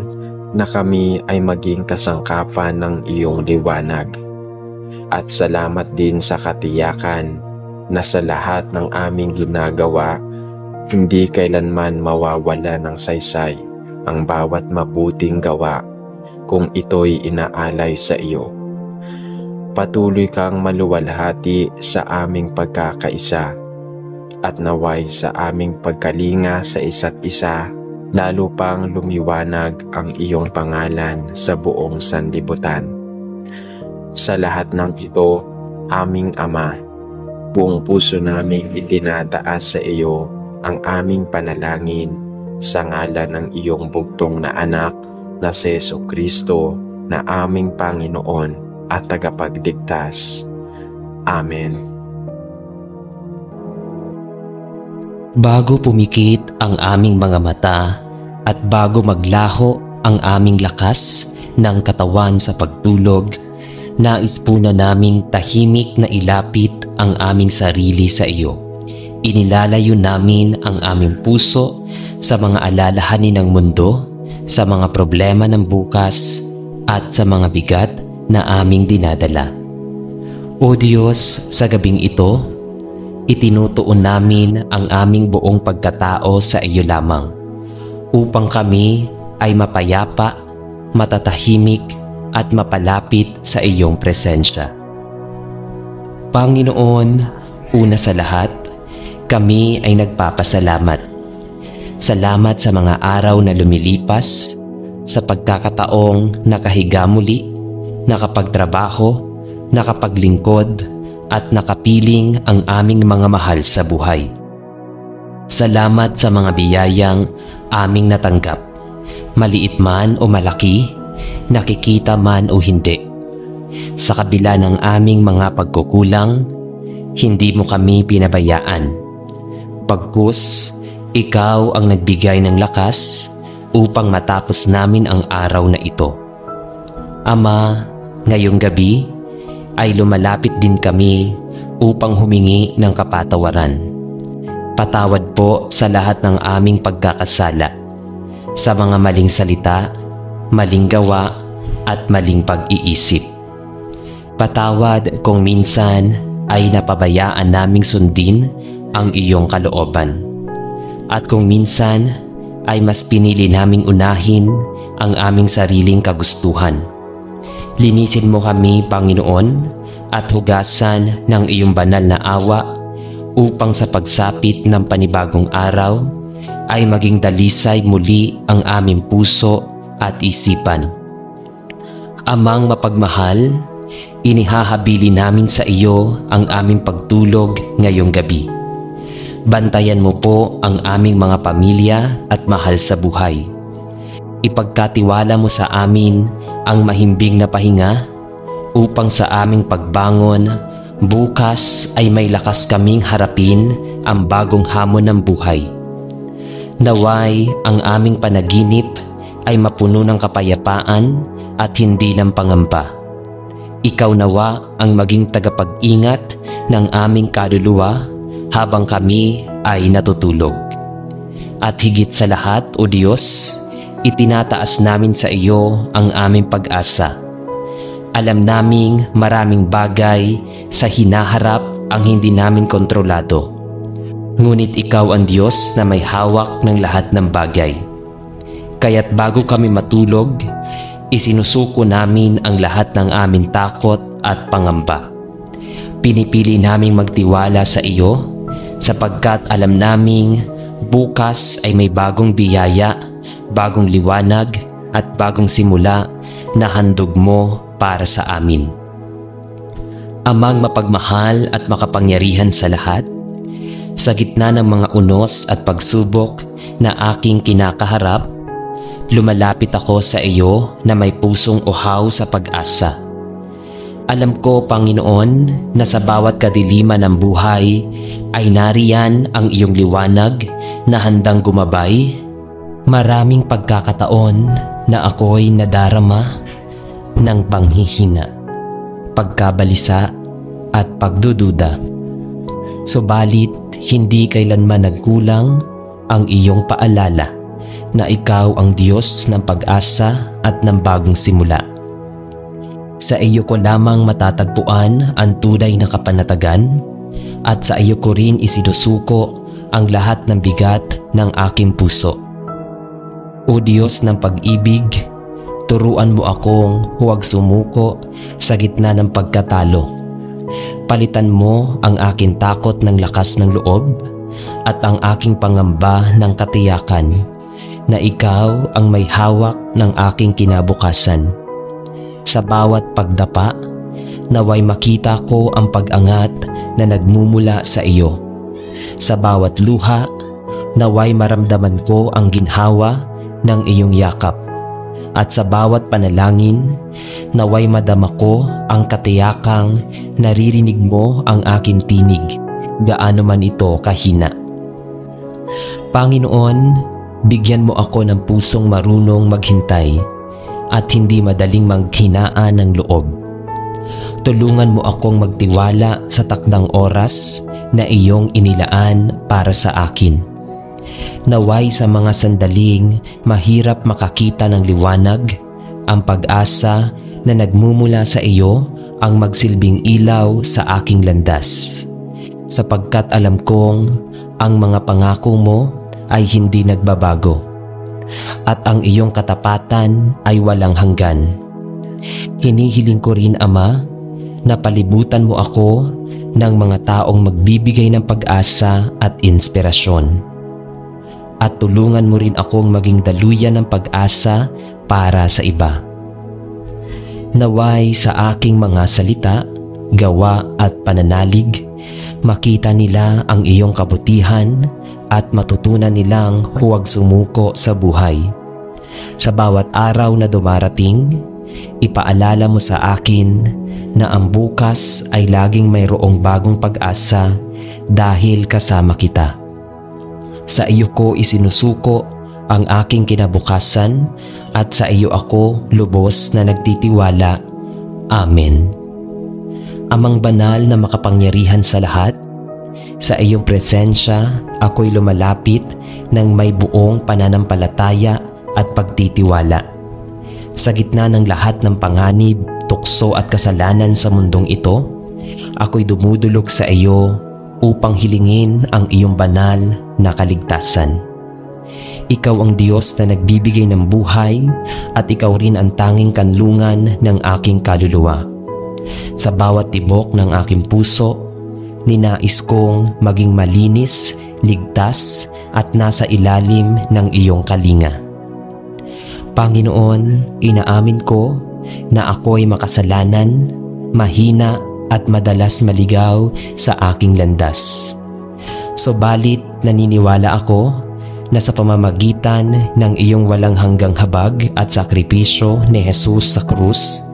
na kami ay maging kasangkapan ng iyong liwanag. At salamat din sa katiyakan na sa lahat ng aming ginagawa, hindi kailanman mawawala ng saysay ang bawat mabuting gawa kung ito'y inaalay sa iyo. Patuloy kang maluwalhati sa aming pagkakaisa at naway sa aming pagkalinga sa isa't isa, lalo pang lumiwanag ang iyong pangalan sa buong sanlibutan. Sa lahat ng ito, aming Ama, buong puso naming itinataas sa iyo ang aming panalangin sa ngalan ng iyong bugtong na anak na si Jesucristo na aming Panginoon at tagapagligtas. Amen. Bago pumikit ang aming mga mata at bago maglaho ang aming lakas ng katawan sa pagtulog, nais po na naming tahimik na ilapit ang aming sarili sa iyo. Inilalayo namin ang aming puso sa mga alalahanin ng mundo, sa mga problema ng bukas, at sa mga bigat na aming dinadala. O Diyos, sa gabing ito, itinutuon namin ang aming buong pagkatao sa iyo lamang, upang kami ay mapayapa, matatahimik, at mapalapit sa iyong presensya. Panginoon, una sa lahat, kami ay nagpapasalamat. Salamat sa mga araw na lumilipas, sa pagkakataong nakahiga muli, nakapagtrabaho, nakapaglingkod, at nakapiling ang aming mga mahal sa buhay. Salamat sa mga biyayang aming natanggap, maliit man o malaki, nakikita man o hindi. Sa kabila ng aming mga pagkukulang, hindi mo kami pinabayaan. Pagkus, ikaw ang nagbigay ng lakas upang matapos namin ang araw na ito. Ama, ngayong gabi ay lumalapit din kami upang humingi ng kapatawaran. Patawad po sa lahat ng aming pagkakasala, sa mga maling salita, maling gawa, at maling pag-iisip. Patawad kung minsan ay napabayaan naming sundin ang iyong kalooban. At kung minsan ay mas pinili naming unahin ang aming sariling kagustuhan. Linisin mo kami, Panginoon, at hugasan ng iyong banal na awa upang sa pagsapit ng panibagong araw ay maging dalisay muli ang aming puso at isipan. Amang mapagmahal, inihahabili namin sa iyo ang aming pagtulog ngayong gabi. Bantayan mo po ang aming mga pamilya at mahal sa buhay. Ipagkatiwala mo sa amin ang mahimbing na pahinga upang sa aming pagbangon, bukas ay may lakas kaming harapin ang bagong hamon ng buhay. Naway ang aming panaginip ay mapuno ng kapayapaan at hindi ng pangamba. Ikaw nawa ang maging tagapag-ingat ng aming kaluluwa habang kami ay natutulog. At higit sa lahat, O Diyos, itinataas namin sa iyo ang aming pag-asa. Alam naming maraming bagay sa hinaharap ang hindi namin kontrolado. Ngunit ikaw ang Diyos na may hawak ng lahat ng bagay. Kaya't bago kami matulog, isinusuko namin ang lahat ng aming takot at pangamba. Pinipili naming magtiwala sa iyo sapagkat alam naming bukas ay may bagong biyaya, bagong liwanag at bagong simula na handog mo para sa amin. Amang mapagmahal at makapangyarihan sa lahat, sa gitna ng mga unos at pagsubok na aking kinakaharap, lumalapit ako sa iyo na may pusong uhaw sa pag-asa. Alam ko, Panginoon, na sa bawat kadiliman ng buhay ay nariyan ang iyong liwanag na handang gumabay. Maraming pagkakataon na ako'y nadarama ng panghihina, pagkabalisa at pagdududa. Subalit, hindi kailanman nagkulang ang iyong paalala na ikaw ang Diyos ng pag-asa at ng bagong simula. Sa iyo ko lamang matatagpuan ang tunay na kapanatagan at sa iyo ko rin isinusuko ang lahat ng bigat ng aking puso. O Diyos ng pag-ibig, turuan mo akong huwag sumuko sa gitna ng pagkatalo. Palitan mo ang aking takot ng lakas ng loob at ang aking pangamba ng katiyakan na ikaw ang may hawak ng aking kinabukasan. Sa bawat pagdapa, naway makita ko ang pag-angat na nagmumula sa iyo. Sa bawat luha, naway maramdaman ko ang ginhawa ng iyong yakap. At sa bawat panalangin, naway madama ko ang katiyakang naririnig mo ang aking tinig, gaano man ito kahina. Panginoon, bigyan mo ako ng pusong marunong maghintay at hindi madaling maghinaan ng loob. Tulungan mo akong magtiwala sa takdang oras na iyong inilaan para sa akin. Naway sa mga sandaling mahirap makakita ng liwanag, ang pag-asa na nagmumula sa iyo ang magsilbing ilaw sa aking landas. Sapagkat alam kong ang mga pangako mo ay hindi nagbabago at ang iyong katapatan ay walang hanggan. Hinihiling ko rin, Ama, na palibutan mo ako ng mga taong magbibigay ng pag-asa at inspirasyon. At tulungan mo rin akong maging daluyan ng pag-asa para sa iba. Naway sa aking mga salita, gawa at pananalig, makita nila ang iyong kabutihan at matutunan nilang huwag sumuko sa buhay. Sa bawat araw na dumarating, ipaalala mo sa akin na ang bukas ay laging mayroong bagong pag-asa dahil kasama kita. Sa iyo ko isinusuko ang aking kinabukasan at sa iyo ako lubos na nagtitiwala. Amen. Amang banal na makapangyarihan sa lahat, sa iyong presensya ako'y lumalapit ng may buong pananampalataya at pagtitiwala. Sa gitna ng lahat ng panganib, tukso at kasalanan sa mundong ito, ako'y dumudulog sa iyo upang hilingin ang iyong banal na kaligtasan. Ikaw ang Diyos na nagbibigay ng buhay at ikaw rin ang tanging kanlungan ng aking kaluluwa. Sa bawat tibok ng aking puso, ninais kong maging malinis, ligtas at nasa ilalim ng iyong kalinga. Panginoon, inaamin ko na ako'y makasalanan, mahina at madalas maligaw sa aking landas. Subalit naniniwala ako na sa pamamagitan ng iyong walang hanggang habag at sakripisyo ni Jesus sa krus,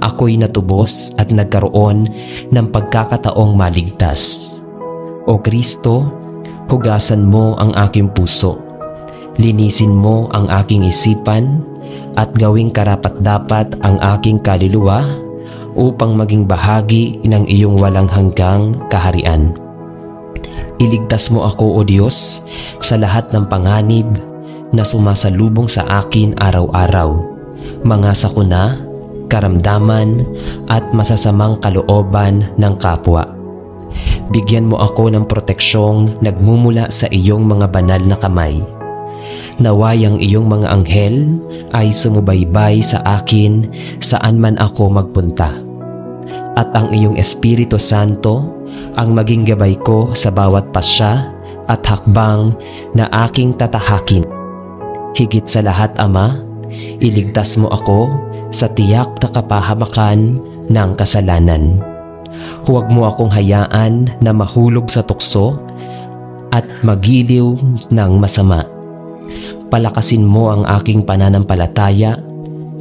ako'y natubos at nagkaroon ng pagkakataong maligtas. O Kristo, hugasan mo ang aking puso, linisin mo ang aking isipan, at gawing karapat-dapat ang aking kaluluwa upang maging bahagi ng iyong walang hanggang kaharian. Iligtas mo ako, O Diyos, sa lahat ng panganib na sumasalubong sa akin araw-araw, mga sakuna, karamdaman at masasamang kalooban ng kapwa. Bigyan mo ako ng proteksyong nagmumula sa iyong mga banal na kamay. Naway ang iyong mga anghel ay sumubaybay sa akin saan man ako magpunta. At ang iyong Espiritu Santo ang maging gabay ko sa bawat pasya at hakbang na aking tatahakin. Higit sa lahat, Ama, iligtas mo ako sa tiyak na kapahamakan ng kasalanan. Huwag mo akong hayaan na mahulog sa tukso at magiliw ng masama. Palakasin mo ang aking pananampalataya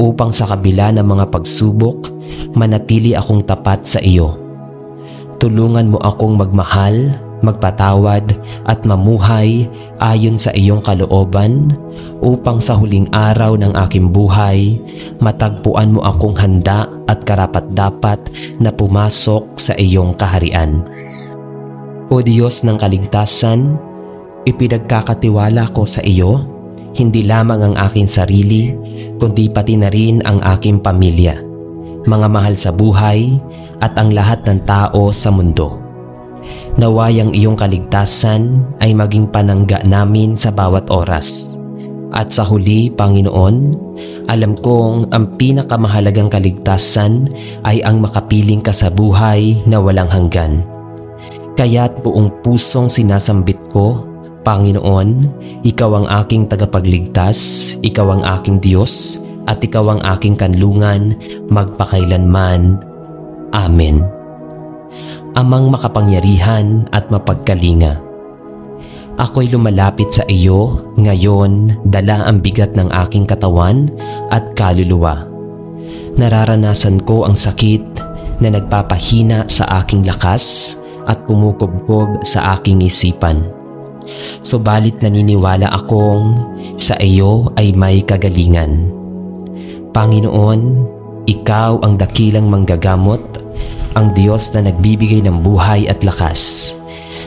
upang sa kabila ng mga pagsubok, manatili akong tapat sa iyo. Tulungan mo akong magmahal, magpatawad at mamuhay ayon sa iyong kalooban upang sa huling araw ng aking buhay, matagpuan mo akong handa at karapat-dapat na pumasok sa iyong kaharian. O Diyos ng kaligtasan, ipinagkakatiwala ko sa iyo hindi lamang ang aking sarili, kundi pati na rin ang aking pamilya, mga mahal sa buhay at ang lahat ng tao sa mundo. Naway ang iyong kaligtasan ay maging panangga namin sa bawat oras. At sa huli, Panginoon, alam kong ang pinakamahalagang kaligtasan ay ang makapiling ka sa buhay na walang hanggan. Kaya't buong pusong sinasambit ko, Panginoon, ikaw ang aking tagapagligtas, ikaw ang aking Diyos, at ikaw ang aking kanlungan magpakailanman. Amen. Amang makapangyarihan at mapagkalinga, ako'y lumalapit sa iyo ngayon, dala ang bigat ng aking katawan at kaluluwa. Nararanasan ko ang sakit na nagpapahina sa aking lakas at kumukubkob sa aking isipan. Subalit naniniwala akong sa iyo ay may kagalingan. Panginoon, ikaw ang dakilang manggagamot, ang Diyos na nagbibigay ng buhay at lakas.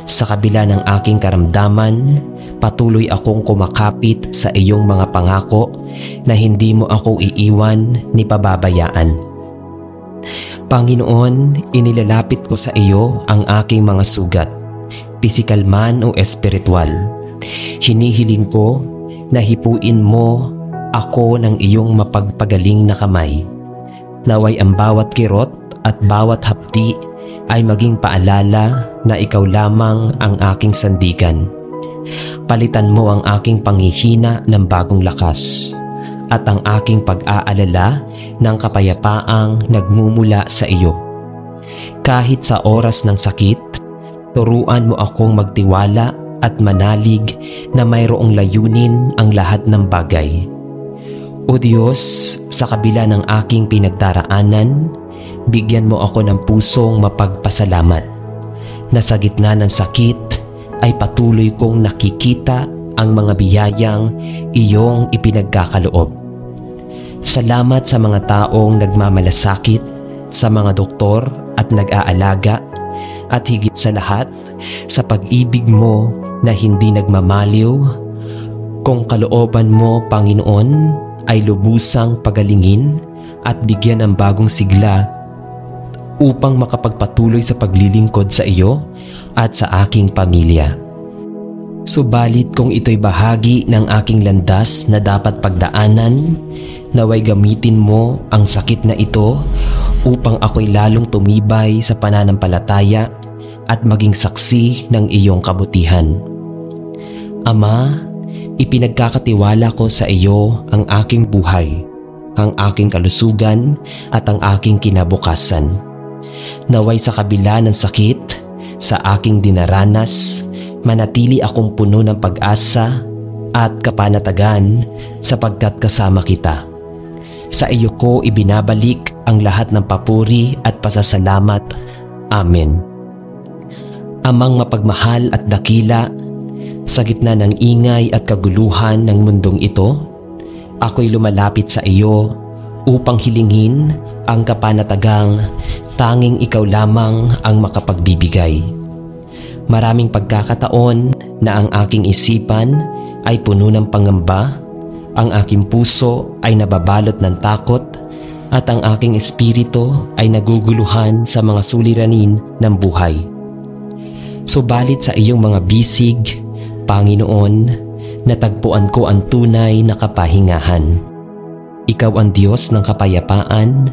Sa kabila ng aking karamdaman, patuloy akong kumakapit sa iyong mga pangako na hindi mo ako iiwan ni pababayaan. Panginoon, inilalapit ko sa iyo ang aking mga sugat, pisikal man o espiritual. Hinihiling ko na hipuin mo ako ng iyong mapagpagaling na kamay. Naway ang bawat kirot at bawat hapdi ay maging paalala na ikaw lamang ang aking sandigan. Palitan mo ang aking panghihina ng bagong lakas at ang aking pag-aalala ng kapayapaang nagmumula sa iyo. Kahit sa oras ng sakit, turuan mo akong magtiwala at manalig na mayroong layunin ang lahat ng bagay. O Diyos, sa kabila ng aking pinagdaraanan, bigyan mo ako ng pusong mapagpasalamat na sa gitna ng sakit ay patuloy kong nakikita ang mga biyayang iyong ipinagkakaloob. Salamat sa mga taong nagmamalasakit, sa mga doktor at nag-aalaga, at higit sa lahat sa pag-ibig mo na hindi nagmamaliw. Kung kalooban mo, Panginoon, ay lubusang pagalingin at bigyan ng bagong sigla upang makapagpatuloy sa paglilingkod sa iyo at sa aking pamilya. Subalit kung ito'y bahagi ng aking landas na dapat pagdaanan, naway gamitin mo ang sakit na ito upang ako'y lalong tumibay sa pananampalataya at maging saksi ng iyong kabutihan. Ama, ipinagkakatiwala ko sa iyo ang aking buhay, ang aking kalusugan at ang aking kinabukasan. Naway sa kabila ng sakit sa aking dinaranas, manatili akong puno ng pag-asa at kapanatagan sapagkat kasama kita. Sa iyo ko ibinabalik ang lahat ng papuri at pasasalamat. Amen. Amang mapagmahal at dakila, sa gitna ng ingay at kaguluhan ng mundong ito, ako'y lumalapit sa iyo upang hilingin ang kapanatagang tanging ikaw lamang ang makapagbibigay. Maraming pagkakataon na ang aking isipan ay puno ng pangamba, ang aking puso ay nababalot ng takot, at ang aking espiritu ay naguguluhan sa mga suliranin ng buhay. Subalit sa iyong mga bisig, Panginoon, natagpuan ko ang tunay na kapahingahan. Ikaw ang Diyos ng kapayapaan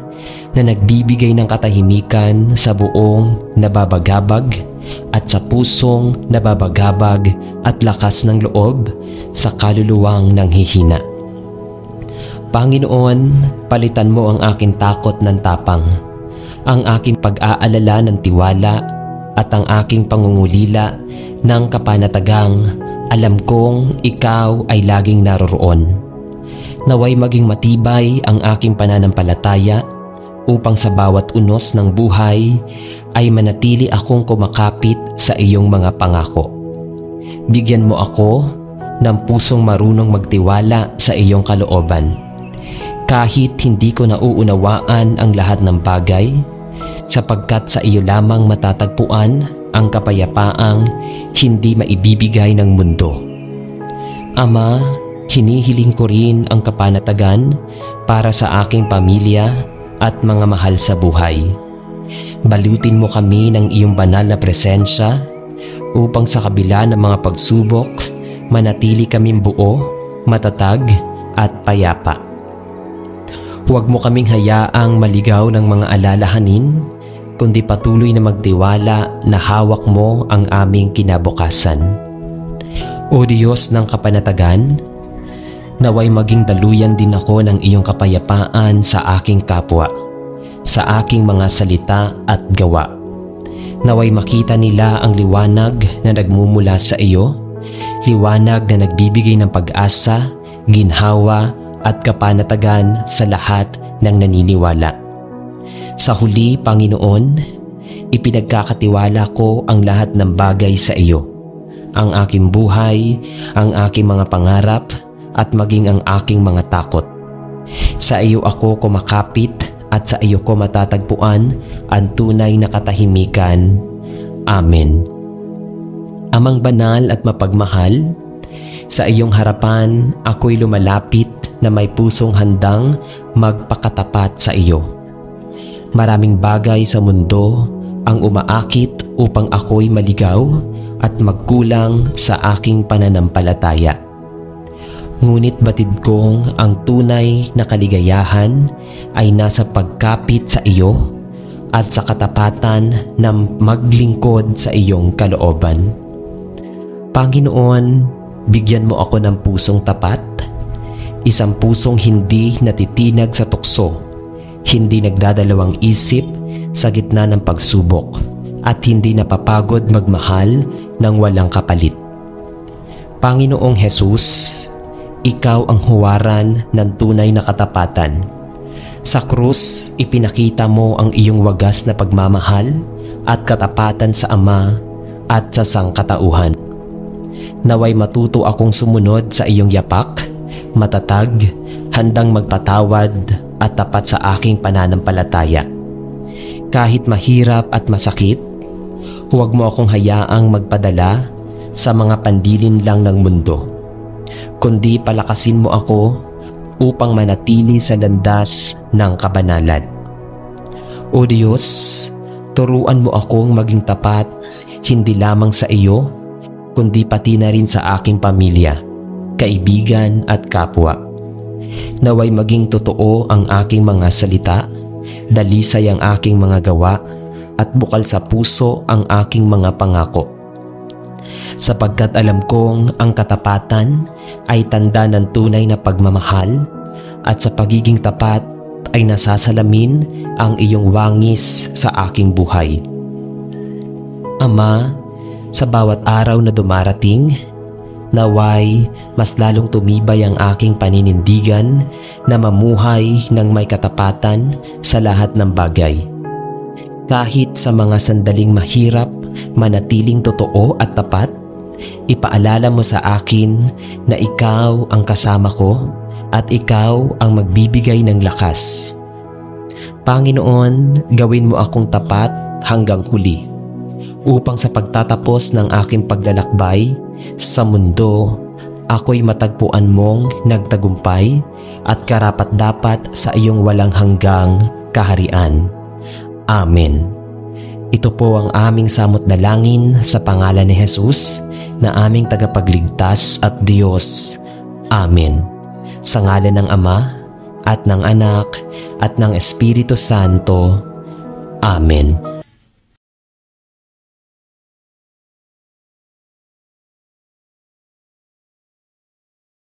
na nagbibigay ng katahimikan sa buong nababagabag at sa pusong nababagabag at lakas ng loob sa kaluluwang nanghihina. Panginoon, palitan mo ang aking takot ng tapang, ang aking pag-aalala ng tiwala at ang aking pangungulila ng kapanatagang alam kong ikaw ay laging naroroon. Naway maging matibay ang aking pananampalataya upang sa bawat unos ng buhay ay manatili akong kumakapit sa iyong mga pangako. Bigyan mo ako ng pusong marunong magtiwala sa iyong kalooban. Kahit hindi ko nauunawaan ang lahat ng bagay, sapagkat sa iyo lamang matatagpuan ang kapayapaang hindi maibibigay ng mundo. Ama, hinihiling ko rin ang kapanatagan para sa aking pamilya at mga mahal sa buhay. Balutin mo kami ng iyong banal na presensya upang sa kabila ng mga pagsubok, manatili kaming buo, matatag at payapa. Huwag mo kaming hayaang maligaw ng mga alalahanin, kundi patuloy na magtiwala na hawak mo ang aming kinabukasan. O Diyos ng kapanatagan, naway maging daluyan din ako ng iyong kapayapaan sa aking kapwa, sa aking mga salita at gawa. Naway makita nila ang liwanag na nagmumula sa iyo, liwanag na nagbibigay ng pag-asa, ginhawa at kapanatagan sa lahat ng naniniwala. Sa huli, Panginoon, ipinagkakatiwala ko ang lahat ng bagay sa iyo, ang aking buhay, ang aking mga pangarap, at maging ang aking mga takot. Sa iyo ako kumakapit at sa iyo ko matatagpuan ang tunay na katahimikan. Amen. Amang banal at mapagmahal, sa iyong harapan ako'y lumalapit na may pusong handang magpakatapat sa iyo. Maraming bagay sa mundo ang umaakit upang ako'y maligaw at magkulang sa aking pananampalataya. Ngunit batid kong ang tunay na kaligayahan ay nasa pagkapit sa iyo at sa katapatan na maglingkod sa iyong kalooban. Panginoon, bigyan mo ako ng pusong tapat, isang pusong hindi natitinag sa tukso, hindi nagdadalawang isip sa gitna ng pagsubok, at hindi napapagod magmahal ng walang kapalit. Panginoong Hesus, ikaw ang huwaran ng tunay na katapatan. Sa krus, ipinakita mo ang iyong wagas na pagmamahal at katapatan sa Ama at sa sangkatauhan. Naway matuto akong sumunod sa iyong yapak, matatag, handang magpatawad at tapat sa aking pananampalataya. Kahit mahirap at masakit, huwag mo akong hayaang magpadala sa mga pandilin lang ng mundo, kundi palakasin mo ako upang manatili sa landas ng kabanalan. O Diyos, turuan mo akong maging tapat hindi lamang sa iyo, kundi pati na rin sa aking pamilya, kaibigan at kapwa. Naway maging totoo ang aking mga salita, dalisay ang aking mga gawa, at bukal sa puso ang aking mga pangako. Sapagkat alam kong ang katapatan ay tanda ng tunay na pagmamahal, at sa pagiging tapat ay nasasalamin ang iyong wangis sa aking buhay. Ama, sa bawat araw na dumarating, naway mas lalong tumibay ang aking paninindigan na mamuhay ng may katapatan sa lahat ng bagay. Kahit sa mga sandaling mahirap, manatiling totoo at tapat, ipaalala mo sa akin na ikaw ang kasama ko at ikaw ang magbibigay ng lakas. Panginoon, gawin mo akong tapat hanggang huli, upang sa pagtatapos ng aking paglalakbay sa mundo, ako'y matagpuan mong nagtagumpay at karapat-dapat sa iyong walang hanggang kaharian. Amen. Ito po ang aming samot dalangin sa pangalan ni Jesus na aming tagapagligtas at Diyos. Amen. Sa ngalan ng Ama at ng Anak at ng Espiritu Santo. Amen.